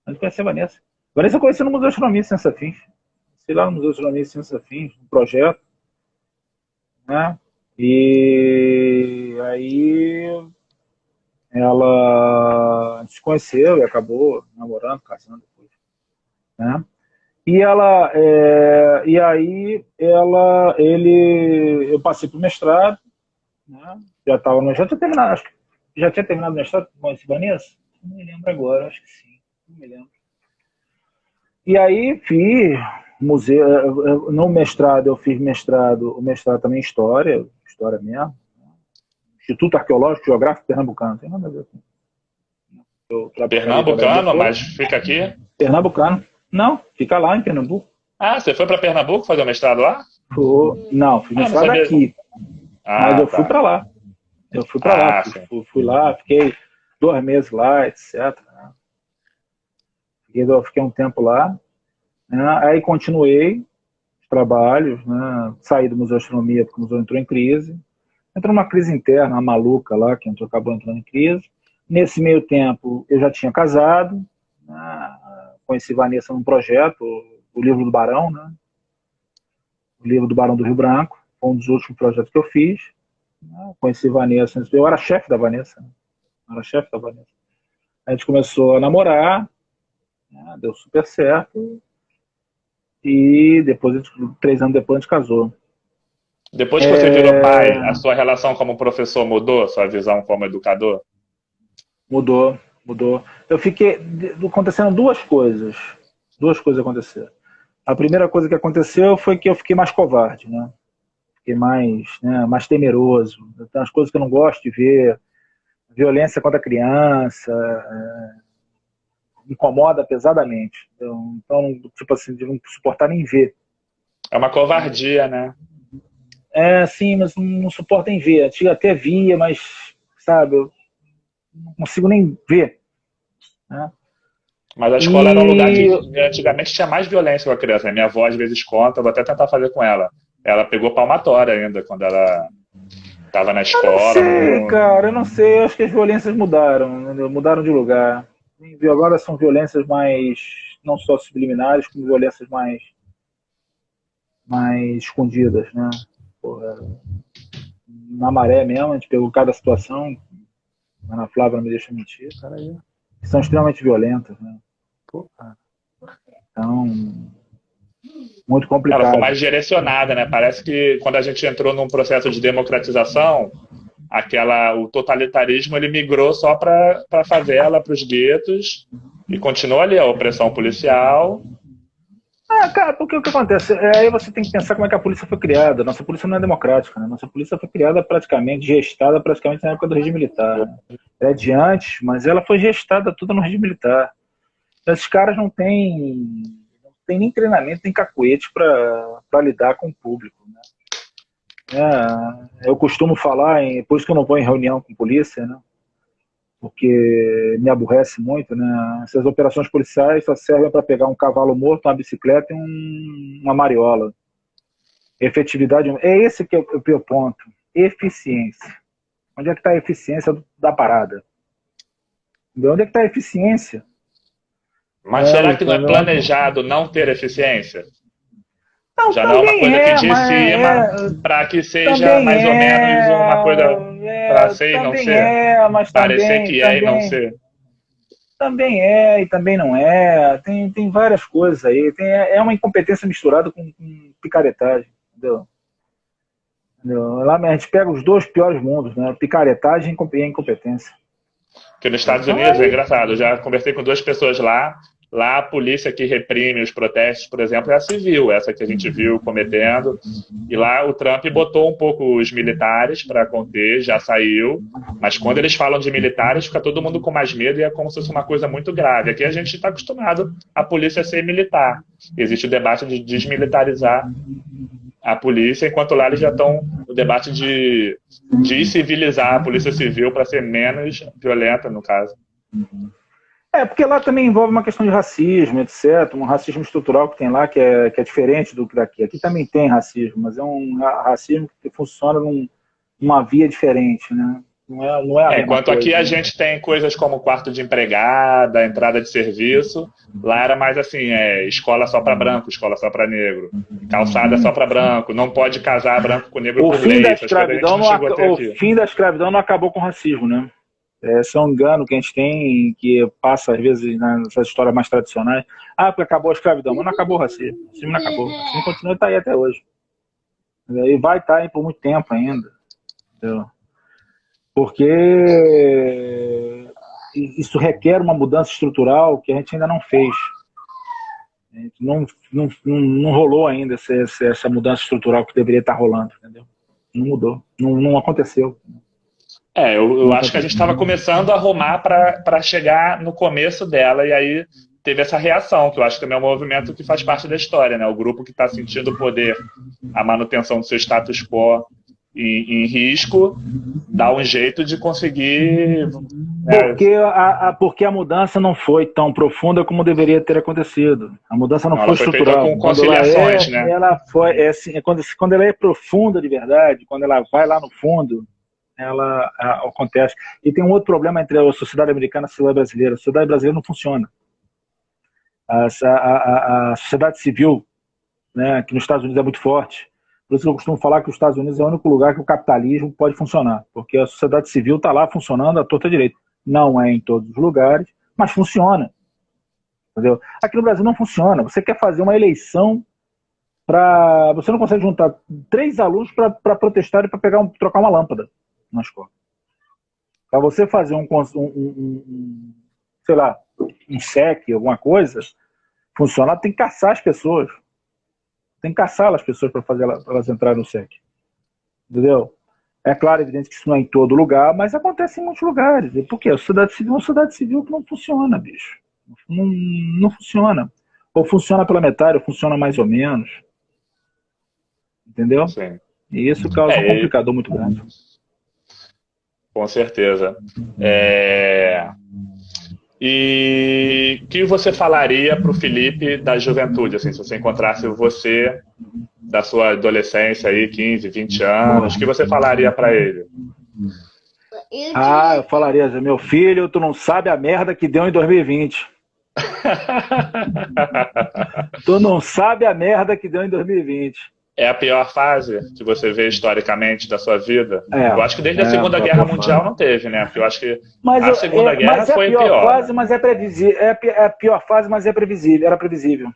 Antes de conhecer a Vanessa. Vanessa eu conheci no Museu de Astronomia e Ciência Fins. Sei lá no Museu de Astronomia e Ciência Fins, um projeto, né? E aí ela se conheceu e acabou namorando, casando depois, né? E aí eu passei pro mestrado, né? Já tinha terminado, acho que já tinha terminado o mestrado com esse Vanessa? Não me lembro agora, acho que sim, não me lembro. E aí fiz museu, no mestrado eu fiz o mestrado também em história mesmo, Instituto Arqueológico Geográfico Pernambucano, tem nada a ver com. Eu trabalhei Pernambucano, fora. mas fica aqui. Pernambucano. Não, fica lá em Pernambuco. Ah, você foi para Pernambuco fazer o mestrado lá? Não, fiz Ah, não mestrado sabia. aqui, mas Ah, eu fui tá. para lá. Eu fui para lá, Ah, sim. fui lá, fiquei 2 meses lá, etc. Né? Fiquei um tempo lá, né? Aí continuei os trabalhos, né? Saí do Museu de Astronomia porque o museu entrou em crise. Entrou numa crise interna, uma maluca lá, que acabou entrando em crise. Nesse meio tempo, eu já tinha casado, né? Conheci Vanessa num projeto, o livro do Barão, né? O livro do Barão do Rio Branco, foi um dos últimos projetos que eu fiz. Né? Conheci Vanessa, eu era chefe da Vanessa, né? Eu era chefe da Vanessa. A gente começou a namorar, né? Deu super certo, e depois, 3 anos depois, a gente casou. Depois que você virou pai, a sua relação como professor mudou? Sua visão como educador? Mudou, mudou. Eu fiquei acontecendo duas coisas. Duas coisas aconteceram. A primeira coisa que aconteceu foi que eu fiquei mais covarde, né? Fiquei mais temeroso. Tem umas coisas que eu não gosto de ver. Violência contra a criança, me incomoda pesadamente. Então, tipo assim, de não suportar nem ver. É uma covardia, né? Sim, mas não suporto nem ver. Antiga até via, mas, sabe, eu não consigo nem ver. Né? Mas a escola era um lugar que E antigamente tinha mais violência com a criança. Minha avó às vezes conta, eu vou até tentar fazer com ela. Ela pegou palmatória ainda quando ela estava na eu não escola. sei, cara, eu não sei. Eu acho que as violências mudaram, entendeu? Mudaram de lugar. E agora são violências mais, não só subliminares, como violências mais escondidas, né? Porra, na maré mesmo, a gente pegou cada situação, a Ana Flávia não me deixa mentir, cara, aí, que são extremamente violentas, né? Porra. Então, muito Ela ficou complicado. mais direcionada, né? Parece que quando a gente entrou num processo de democratização, o totalitarismo ele migrou só para a favela, para os guetos, e continua ali a opressão policial. Cara, porque o que acontece? Aí você tem que pensar como é que a polícia foi criada. Nossa polícia não é democrática, né? Nossa polícia foi criada praticamente, gestada praticamente na época do regime militar. Né? Ela é de antes, mas ela foi gestada toda no regime militar. Esses caras não têm nem treinamento, nem cacuete para lidar com o público. Né? Eu costumo falar, por isso que eu não vou em reunião com polícia, né? Porque me aborrece muito, né? Essas operações policiais só servem para pegar um cavalo morto, uma bicicleta e uma mariola. Efetividade, é esse que é o meu ponto. Eficiência. Onde é que está a eficiência da parada? Onde é que está a eficiência? Mas será que não é Entendeu? planejado não ter eficiência? Não, Já não é uma também coisa que é, de mas cima para que seja também mais ou menos uma coisa para ser e não também ser? é, mas Parecer que é e não também ser? também é e também não é. Tem várias coisas aí. É uma incompetência misturada com picaretagem, entendeu? Entendeu? Lá a gente pega os dois piores mundos, né? Picaretagem e incompetência. Porque nos Estados Então Unidos é aí, engraçado. Eu já conversei com duas pessoas lá. Lá a polícia que reprime os protestos, por exemplo, é a civil, essa que a gente viu cometendo. E lá o Trump botou um pouco os militares para conter, já saiu. Mas quando eles falam de militares, fica todo mundo com mais medo e é como se fosse uma coisa muito grave. Aqui a gente está acostumado a polícia ser militar. Existe o debate de desmilitarizar a polícia, enquanto lá eles já estão no debate de civilizar a polícia civil para ser menos violenta, no caso. porque lá também envolve uma questão de racismo, etc. Um racismo estrutural que tem lá, que é diferente do que daqui. Aqui também tem racismo, mas é um racismo que funciona numa via diferente, né? Não é a mesma Enquanto aqui coisa, a né? gente tem coisas como quarto de empregada, entrada de serviço, lá era mais assim, escola só para branco, escola só para negro, calçada só para branco, não pode casar branco com negro O por fim da lei, essas coisas a gente escravidão não chegou a ter o aqui. fim da escravidão não acabou com o racismo, né? Esse é um engano que a gente tem, que passa às vezes nessas histórias mais tradicionais. Ah, porque acabou a escravidão, mas não acabou o racismo. O racismo não acabou. O racismo continua tá aí até hoje. E vai estar aí por muito tempo ainda. Entendeu? Porque isso requer uma mudança estrutural que a gente ainda não fez. A gente não rolou ainda essa mudança estrutural que deveria estar rolando, entendeu? Não mudou, não aconteceu. Eu Não acho que a gente aconteceu. estava começando a arrumar para chegar no começo dela, e aí teve essa reação, que eu acho que também é um movimento que faz parte da história, né? O grupo que está sentindo o poder, a manutenção do seu status quo em risco, dá um jeito de conseguir. Né? Porque a mudança não foi tão profunda como deveria ter acontecido. A mudança não Não, ela foi foi feita estrutural. com Quando conciliações, né? ela foi, assim, quando ela é profunda de verdade, quando ela vai lá no fundo, ela acontece. E tem um outro problema entre a sociedade americana e a sociedade brasileira. A sociedade brasileira não funciona. A sociedade civil, né, que nos Estados Unidos é muito forte. Por isso que eu costumo falar que os Estados Unidos é o único lugar que o capitalismo pode funcionar, porque a sociedade civil está lá funcionando à torta direita. Não é em todos os lugares, mas funciona. Entendeu? Aqui no Brasil não funciona. Você quer fazer uma eleição para. Você não consegue juntar 3 alunos para protestar e para trocar uma lâmpada na escola. Para você fazer sei lá, um SEC, alguma coisa, funcionar, tem que caçar as pessoas. Tem que caçar as pessoas para fazer elas entrarem no SEC. Entendeu? É claro, evidente que isso não é em todo lugar, mas acontece em muitos lugares. E por quê? A sociedade civil é uma sociedade civil que não funciona, bicho. Não funciona. Ou funciona pela metade, ou funciona mais ou menos. Entendeu? Sim. E isso causa um É, complicador muito grande. com certeza. E o que você falaria para o Felipe da juventude, assim, se você encontrasse você da sua adolescência aí, 15, 20 anos, o que você falaria para ele? Eu falaria, meu filho, tu não sabe a merda que deu em 2020. Tu não sabe a merda que deu em 2020. É a pior fase que você vê historicamente da sua vida? Eu acho que desde a Segunda Foi a Guerra pior Mundial fase. não teve, né? Porque eu acho que a Segunda Guerra Mas é a foi pior pior, fase, né? mas é previsível. É a pior fase, mas é previsível. Era previsível.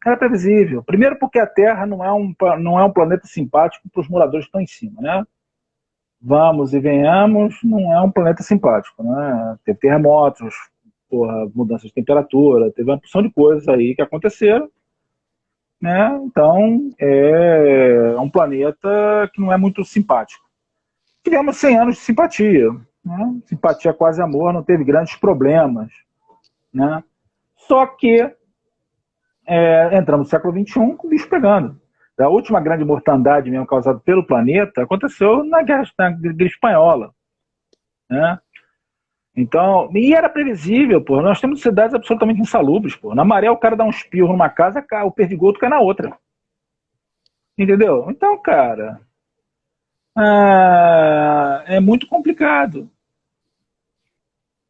Era previsível. Primeiro porque a Terra não é um planeta simpático para os moradores que estão em cima, né? Vamos e venhamos, não é um planeta simpático, né? Teve terremotos, mudanças de temperatura, teve uma porção de coisas aí que aconteceram, né? Então, é um planeta que não é muito simpático. Tivemos 100 anos de simpatia, né? Simpatia quase amor, não teve grandes problemas, né? Só que entramos no século XXI com o bicho pegando. A última grande mortandade mesmo causada pelo planeta aconteceu na gripe espanhola, né? Então, e era previsível, pô. Nós temos cidades absolutamente insalubres, pô. Na Maré, o cara dá um espirro numa casa, o perdigoto cai na outra. Entendeu? Então, cara, é muito complicado.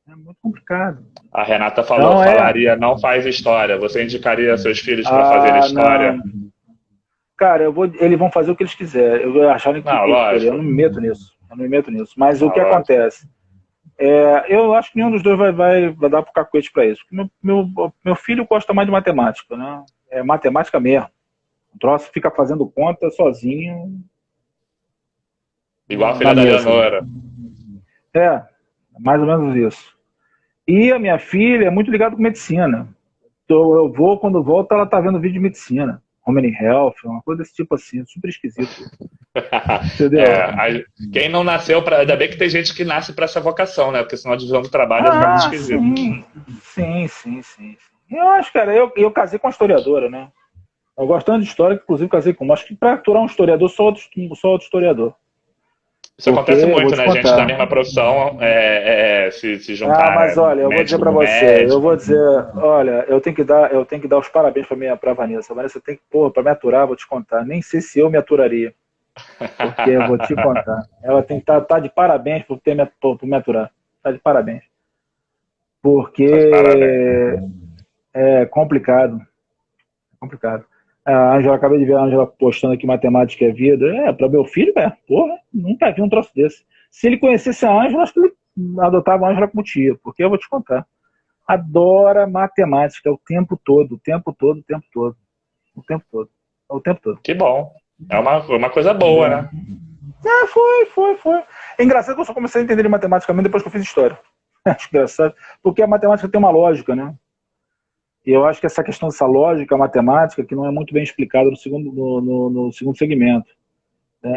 É muito complicado. A Renata falou, Então, falaria, não faz história. Você indicaria seus filhos para fazer história? Não. Cara, eles vão fazer o que eles quiserem. Eu acharem que Não, tem que escolher. Eu lógico. não me meto nisso. Eu não me meto nisso. Mas o Não, que lógico. acontece? Eu acho que nenhum dos dois vai dar pro cacuete para isso. Meu filho gosta mais de matemática, né? É matemática mesmo. O troço fica fazendo conta sozinho Igual a na filha da mesa. Leonora. Mais ou menos isso. E a minha filha é muito ligada com medicina. Então, eu vou, quando volto, ela tá vendo vídeo de medicina. Home and Health, uma coisa desse tipo assim, super esquisito. Entendeu? Quem não nasceu para. Ainda bem que tem gente que nasce para essa vocação, né? Porque senão a divisão do trabalho fica muito esquisito. Sim. Eu acho, cara, eu casei com uma historiadora, né? Eu gosto tanto de história que, inclusive, casei com uma. Acho que para aturar um historiador, só outro historiador. Isso acontece Porque, muito, né? Gente da mesma profissão se juntar, mas olha, eu vou dizer médico para com você, eu vou médico. dizer, olha, eu tenho que dar os parabéns para Vanessa. Vanessa tem que, para me aturar, vou te contar. Nem sei se eu me aturaria, porque eu vou te contar. Ela tem que tá de parabéns por me aturar. Tá de parabéns. Tá de Porque parabéns. é complicado. A Ângela, acabei de ver a Ângela postando aqui matemática é vida. Para meu filho, porra, nunca vi um troço desse. Se ele conhecesse a Ângela, acho que ele adotava a Ângela como tia, porque eu vou te contar. Adora matemática o tempo todo. Que bom. É uma coisa boa, né? Foi. É engraçado que eu só comecei a entender matematicamente depois que eu fiz história. Acho engraçado, porque a matemática tem uma lógica, né? E eu acho que essa questão dessa lógica matemática que não é muito bem explicada no segundo segmento.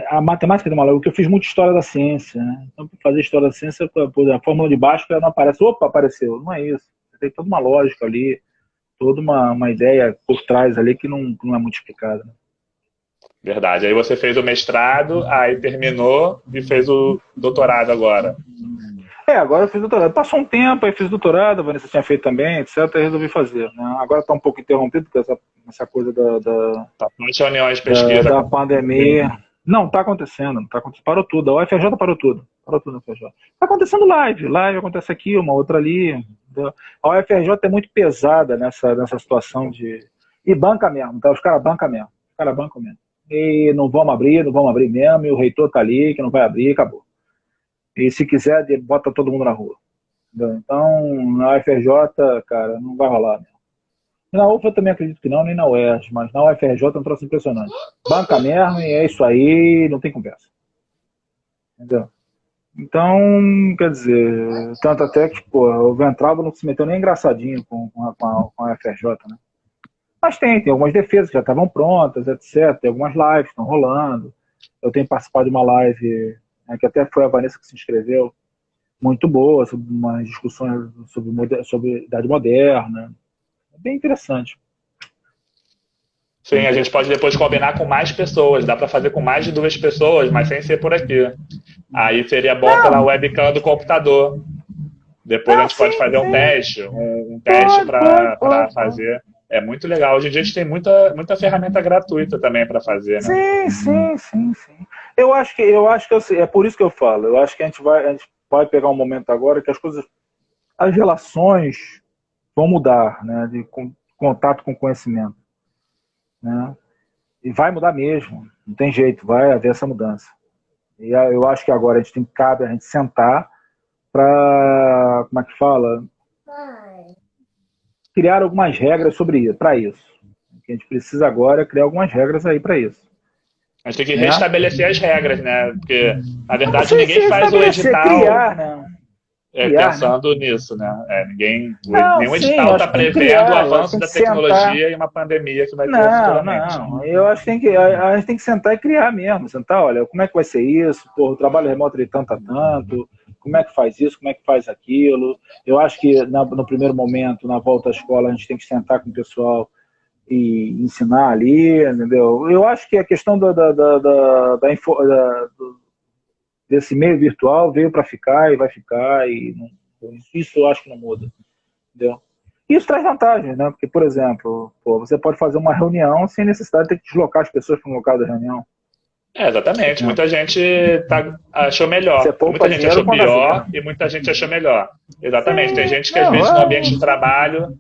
A matemática tem uma lógica, porque eu fiz muita história da ciência, né? Então, para fazer história da ciência, a fórmula de Bhaskara não aparece, opa, apareceu. Não é isso. Tem toda uma lógica ali, toda uma ideia por trás ali que não é muito explicada. Né? Verdade. Aí você fez o mestrado, aí terminou e fez o doutorado agora. Agora eu fiz doutorado. Passou um tempo, aí fiz doutorado, a Vanessa tinha feito também, etc. E resolvi fazer. Né? Agora está um pouco interrompido, porque essa coisa Tá com muitas reuniões de pesquisa. da pandemia. Não, está acontecendo. Parou tudo. A UFRJ parou tudo. Parou tudo na UFRJ. Está acontecendo live. Live acontece aqui, uma outra ali. Entendeu? A UFRJ é muito pesada nessa situação de. E banca mesmo, tá? Os caras bancam mesmo. E não vamos abrir mesmo, e o reitor tá ali, que não vai abrir, acabou. E se quiser, bota todo mundo na rua. Entendeu? Então, na UFRJ, cara, não vai rolar. Né? E na UFA eu também acredito que não, nem na UERJ, mas na UFRJ é um troço impressionante. Banca mesmo, e é isso aí, não tem conversa. Entendeu? Então, quer dizer, tanto até que, pô, o Ventral não se meteu nem engraçadinho com a UFRJ, né? Mas tem algumas defesas que já estavam prontas, etc. Tem algumas lives que estão rolando. Eu tenho participado de uma live, né, que até foi a Vanessa que se inscreveu, muito boa, sobre umas discussões sobre idade moderna. É bem interessante. Sim, a gente pode depois combinar com mais pessoas. Dá para fazer com mais de 2 pessoas, mas sem ser por aqui. Aí seria bom pela webcam do computador. Depois a gente pode fazer um teste, um teste para fazer. É muito legal. Hoje em dia a gente tem muita ferramenta gratuita também para fazer, né? Sim. Eu acho que é por isso que eu falo. Eu acho que a gente vai pegar um momento agora que as relações vão mudar, né? De contato com conhecimento, né? E vai mudar mesmo. Não tem jeito, vai haver essa mudança. E eu acho que agora cabe a gente sentar para, como é que fala? Criar algumas regras para isso. O que a gente precisa agora é criar algumas regras aí para isso. A gente tem que restabelecer as regras, né? Porque, na verdade, ninguém se faz o edital criar, né? pensando nisso, né? Nenhum edital está prevendo o avanço da tecnologia e uma pandemia que vai ter futuramente. Não. Eu acho que a gente tem que sentar e criar mesmo. Sentar, olha, como é que vai ser isso? Pô, o trabalho remoto de tanto a tanto. Como é que faz isso? Como é que faz aquilo? Eu acho que no primeiro momento, na volta à escola, a gente tem que sentar com o pessoal e ensinar ali, entendeu? Eu acho que a questão desse meio virtual veio para ficar e vai ficar, e isso eu acho que não muda, entendeu? Isso traz vantagens, né? Porque, por exemplo, você pode fazer uma reunião sem necessidade de ter que deslocar as pessoas para um local da reunião. Exatamente. Muita gente achou melhor. Você poupa Muita gente dinheiro achou quando pior acerta. e muita gente achou melhor. Exatamente. Tem gente que, às Não, vezes, no ambiente de trabalho,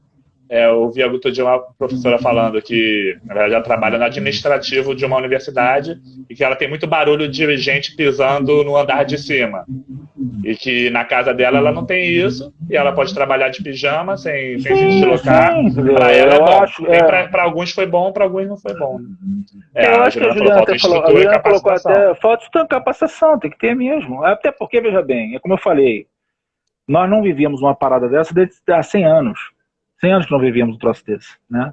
eu ouvi outro dia uma professora falando que, na verdade, ela trabalha no administrativo de uma universidade e que ela tem muito barulho de gente pisando no andar de cima. E que na casa dela ela não tem isso, e ela pode trabalhar de pijama sem se sim, deslocar. sim, entendeu? Para ela é Eu bom. acho, Para alguns foi bom, para alguns não foi bom. eu A acho que a Juliana falou Juliana falta até de falou, a estrutura e Juliana colocou capacitação. até falta de capacitação, tem que ter mesmo. Até porque, veja bem, é como eu falei, nós não vivíamos uma parada dessa desde há 100 anos. 100 anos que não vivíamos um troço desse, né?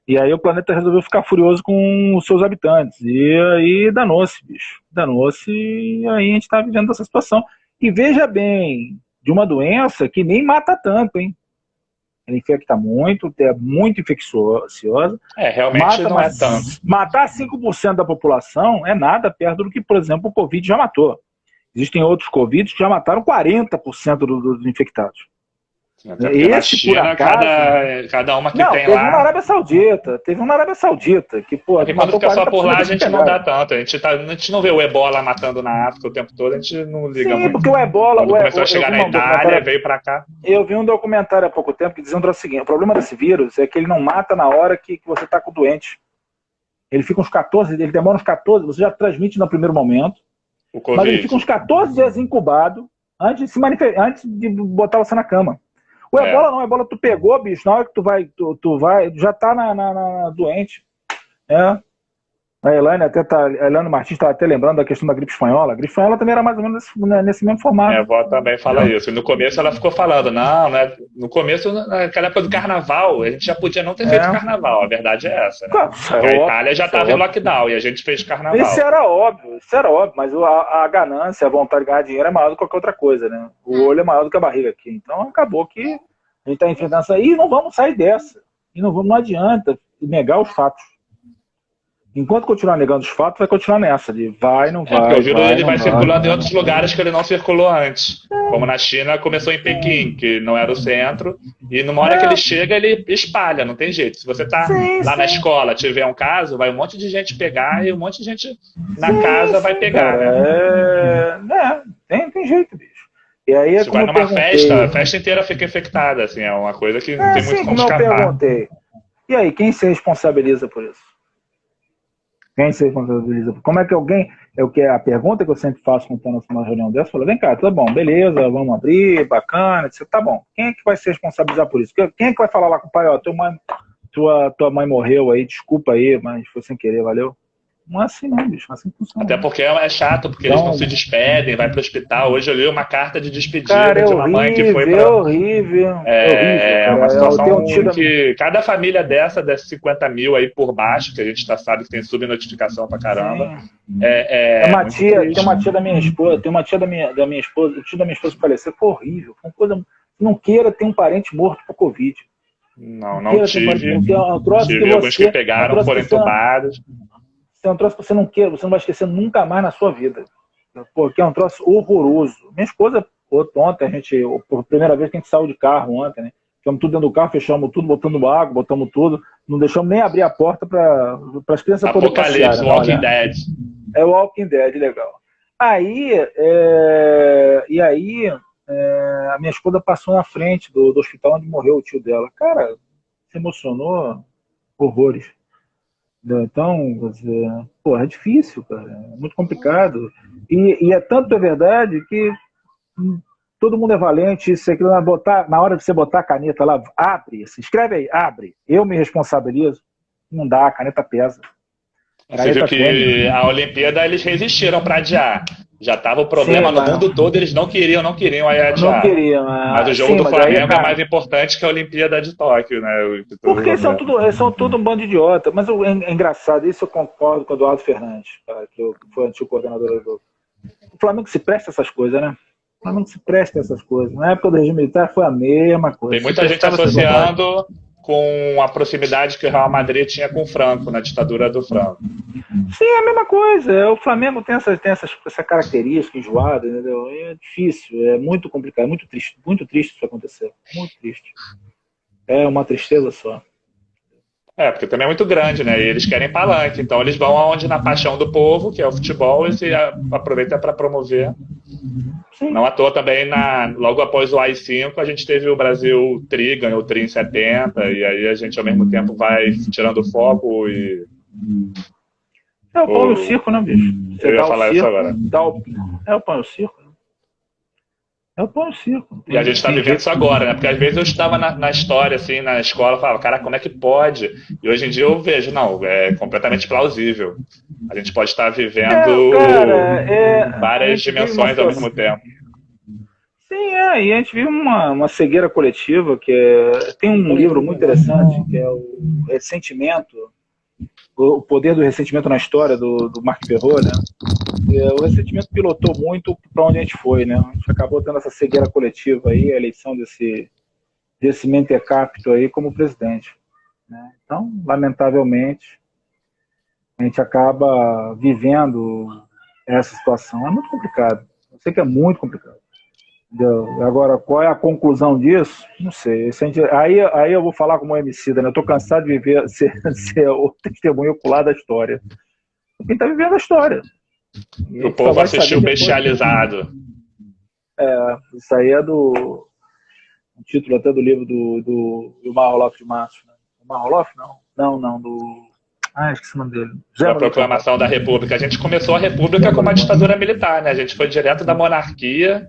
E aí o planeta resolveu ficar furioso com os seus habitantes. E aí danou-se, bicho. Danou-se e aí a gente está vivendo essa situação. E veja bem, de uma doença que nem mata tanto, hein? Ela infecta muito, é muito infecciosa. Realmente não é tanto. Matar 5% da população é nada perto do que, por exemplo, o Covid já matou. Existem outros Covid que já mataram 40% dos infectados. Até porque na Esse, por China, acaso, cada uma que não, tem teve um na lá. Arábia Saudita. Teve um na Arábia Saudita, que, pô, Porque quando matou fica só 40% por lá, a daqueles que gente não dá pegaram. tanto. A gente não vê o ebola matando na África o tempo todo, a gente não liga Sim, muito. porque o ebola. Quando começou a Eu chegar vi na um Itália, documentário. veio pra cá. Eu vi um documentário há pouco tempo que dizia o seguinte: o problema desse vírus é que ele não mata na hora que você está com o doente. Ele fica uns 14, ele demora uns 14, você já transmite no primeiro momento, O mas ele Covid. fica uns 14 dias incubado antes antes de botar você na cama. O ebola não, o ebola tu pegou, bicho, na hora que tu vai, já tá na doente. É. A Elaine Martins estava até lembrando da questão da gripe espanhola. A gripe espanhola também era mais ou menos nesse mesmo formato. Minha avó também fala isso. E no começo ela ficou falando, não, né? No começo, naquela época do carnaval, a gente já podia não ter feito carnaval. A verdade é essa, né? Porque a Itália já estava em lockdown e a gente fez carnaval. Isso era óbvio, mas a ganância, a vontade de ganhar dinheiro é maior do que qualquer outra coisa, né? O olho é maior do que a barriga aqui. Então acabou que a gente está enfrentando isso aí e não vamos sair dessa. Não adianta negar os fatos. Enquanto continuar negando os fatos, vai continuar nessa, de vai, não vai. Porque o vírus ele vai circulando em vai. outros lugares que ele não circulou antes. Como na China, começou em Pequim, que não era o centro, e numa hora que ele chega, ele espalha, não tem jeito. Se você tá lá na escola, tiver um caso, vai um monte de gente pegar e um monte de gente na casa vai pegar, né? Tem jeito, bicho. E aí Se vai numa festa, a festa inteira fica infectada, assim, é uma coisa que não tem muito como escapar. Eu perguntei. E aí, quem se responsabiliza por isso? Quem se responsabiliza? Como é que alguém... a pergunta que eu sempre faço quando estou numa reunião dessa, eu falo, vem cá, tá bom, beleza, vamos abrir, bacana, tá bom. Quem é que vai se responsabilizar por isso? Quem é que vai falar lá com o pai, ó, tua mãe morreu aí, desculpa aí, mas foi sem querer, valeu? Não é assim não, bicho, não é assim que funciona. Até porque é chato, porque eles não se despedem, vai pro hospital. Hoje eu li uma carta de despedida cara, de uma mãe que foi pra... É horrível. É uma situação que cada família desses 50 mil aí por baixo, que a gente sabe que tem subnotificação pra caramba. Tem uma tia da minha esposa, o tio da minha esposa que faleceu, foi horrível. Foi uma coisa. Não queira ter um parente morto por Covid. Não tive. Tive alguns que pegaram, foram entubados. É um troço que você não vai esquecer nunca mais na sua vida. Porque é um troço horroroso. Minha esposa, ontem, por primeira vez que a gente saiu de carro ontem, né? Ficamos tudo dentro do carro, fechamos tudo, botamos água, botamos tudo, não deixamos nem abrir a porta para as crianças poderem passear. Apocalipse, Walking Dead. É o Walking Dead, legal. Aí, a minha esposa passou na frente do hospital onde morreu o tio dela. Cara, se emocionou horrores. Então, é difícil, cara, é muito complicado. E é tanto é verdade que todo mundo é valente, isso aqui, na hora de você botar a caneta lá, abre, se escreve aí, abre, eu me responsabilizo, não dá, a caneta pesa. Você viu que a Olimpíada eles resistiram para adiar. Já estava o problema no mundo todo, eles não queriam aí adiar. Não queriam, mas o jogo do Flamengo é mais importante que a Olimpíada de Tóquio, né? Porque são tudo um bando de idiota. Mas é engraçado, isso eu concordo com o Eduardo Fernandes, cara, que foi o antigo coordenador do jogo. O Flamengo se presta a essas coisas, né? O Flamengo se presta a essas coisas. Na época do regime militar foi a mesma coisa. Tem muita gente associando com a proximidade que o Real Madrid tinha com o Franco, na ditadura do Franco. Sim, é a mesma coisa. O Flamengo tem essa característica enjoada, entendeu? É difícil, é muito complicado, é muito triste isso acontecer. Muito triste. É uma tristeza só. Porque também é muito grande, né? E eles querem palanque, então eles vão aonde na paixão do povo, que é o futebol, e se aproveita para promover. Sim. Não à toa também, logo após o AI-5, a gente teve o Brasil Tri, ganhou o Tri em 70, e aí a gente ao mesmo tempo vai tirando o foco e... É o pão e o circo, né, bicho? Eu ia falar isso agora. É o pão e o circo. É o pão e o circo. E a gente está vivendo isso agora, né? Porque às vezes eu estava na história, assim, na escola, falava, cara, como é que pode? E hoje em dia eu vejo, não, é completamente plausível. A gente pode estar vivendo várias dimensões ao mesmo tempo. Sim, e a gente vive uma cegueira coletiva, tem um livro muito interessante, que é o Ressentimento, o poder do ressentimento na história, do Marc Perrault, né? O ressentimento pilotou muito para onde a gente foi, né? A gente acabou tendo essa cegueira coletiva aí, a eleição desse mentecapto aí como presidente, né? Então, lamentavelmente, a gente acaba vivendo essa situação. É muito complicado. Eu sei que é muito complicado. Entendeu? Agora, qual é a conclusão disso? Não sei. Aí eu vou falar como Emicida, né? Eu estou cansado de viver, ser o testemunho ocular da história. Quem está vivendo a história. O povo assistiu bestializado. Isso aí é o título até do livro do Marroloff de Matos. Né? O Marroloff? Não, esqueci o nome dele. Da proclamação da República. A gente começou a República com uma ditadura militar, né? A gente foi direto da monarquia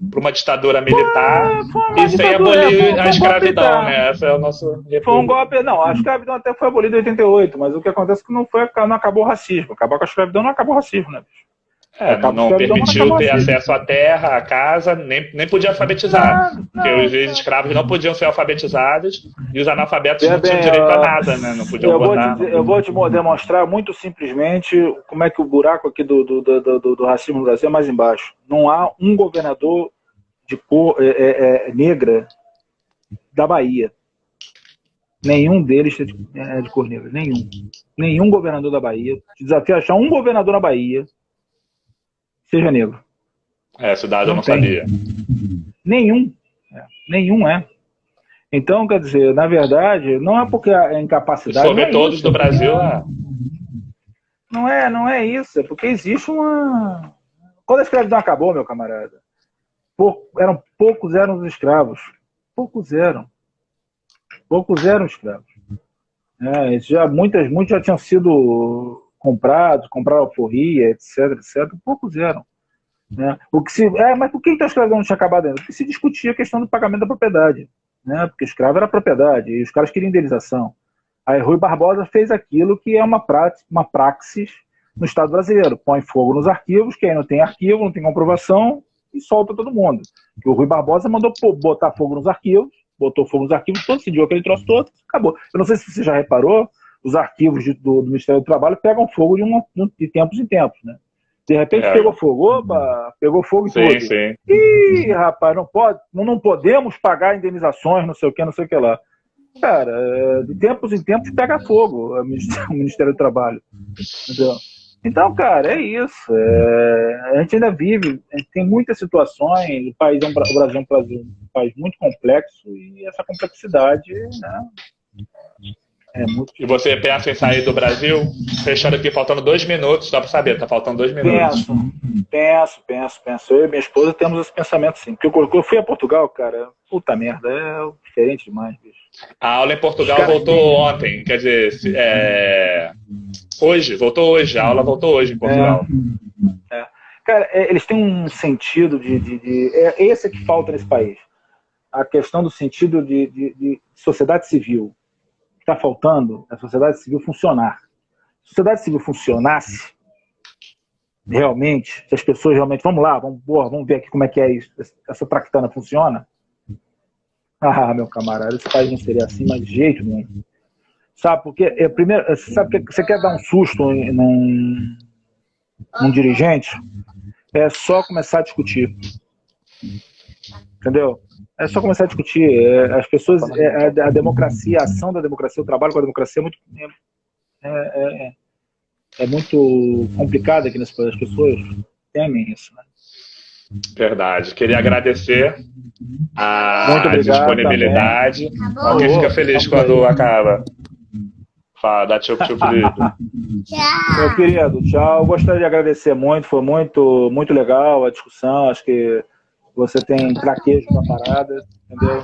para uma ditadura militar e sem abolir a escravidão, né? Esse é o nosso República. Foi um golpe, não, a escravidão até foi abolida em 88, mas o que acontece é que não acabou o racismo. Acabar com a escravidão não acabou o racismo, né? Não permitiu ter acesso à terra, à casa, nem podia alfabetizar. Porque os escravos não podiam ser alfabetizados e os analfabetos não tinham direito a nada, né? Não podiam votar. Eu vou te demonstrar muito simplesmente como é que o buraco aqui do racismo no Brasil é mais embaixo. Não há um governador de cor negra da Bahia. Nenhum deles é de cor negra. Nenhum governador da Bahia. Te desafio a achar um governador na Bahia seja negro. Esse dado eu não sabia. Nenhum é. Então, quer dizer, na verdade, não é porque a incapacidade... Se for ver todos do Brasil... Não é isso, é porque existe uma... Quando a escravidão acabou, meu camarada, poucos eram os escravos. Poucos eram escravos. Muitos já tinham sido... compraram alforria, etc. Poucos eram. Né? Mas por que a escravidão não tinha acabado ainda? Porque se discutia a questão do pagamento da propriedade. Né? Porque escravo era propriedade, e os caras queriam indenização. Aí Rui Barbosa fez aquilo que é uma praxis no Estado brasileiro. Põe fogo nos arquivos, quem não tem arquivo, não tem comprovação, e solta todo mundo. Que o Rui Barbosa mandou botar fogo nos arquivos, botou fogo nos arquivos todos, decidiu aquele troço todo, acabou. Eu não sei se você já reparou, os arquivos do Ministério do Trabalho pegam fogo de tempos em tempos, né? De repente pegou fogo, pegou fogo e tudo. Sim. Ih, rapaz, não podemos pagar indenizações, não sei o que lá. Cara, de tempos em tempos pega fogo o Ministério do Trabalho. Entendeu? Então, cara, é isso. A gente ainda vive, tem muitas situações, o Brasil é um país muito complexo e essa complexidade, né? E você pensa em sair do Brasil? Fechando aqui, faltando 2 minutos, só para saber, tá faltando 2 minutos. Penso. Eu e minha esposa temos esse pensamento sim. Porque eu fui a Portugal, cara, puta merda, é diferente demais, bicho. A aula em Portugal voltou ontem, quer dizer, voltou hoje, a aula voltou hoje em Portugal. Cara, eles têm um sentido é esse que falta nesse país. A questão do sentido de sociedade civil. Está faltando a sociedade civil funcionar. Se a sociedade civil funcionasse realmente, se as pessoas realmente, vamos ver aqui como é que é isso, essa tractana funciona. Meu camarada, esse país não seria assim, mas de jeito nenhum. Sabe, porque primeiro, você quer dar um susto num dirigente, é só começar a discutir. Entendeu? É só começar a discutir. As pessoas, a democracia, a ação da democracia, o trabalho com a democracia é muito complicado aqui nesse país. As pessoas temem isso, né? Verdade. Queria agradecer a disponibilidade. Alguém fica feliz quando acaba. Fala, dá tchau, querido. Tchau. Meu querido, tchau. Gostaria de agradecer muito, foi muito, muito legal a discussão. Acho que você tem traquejo na parada, entendeu?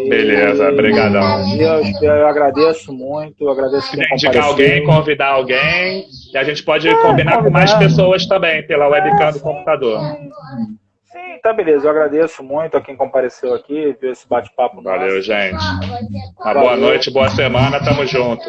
Beleza, brigadão. Eu agradeço muito, agradeço quem Se indicar compareceu. alguém, convidar alguém, e a gente pode combinar com mais pessoas também, pela webcam do computador. Sim, tá beleza. Eu agradeço muito a quem compareceu aqui, viu esse bate-papo. Valeu, nosso. gente. Uma Valeu. boa noite, boa semana, tamo junto.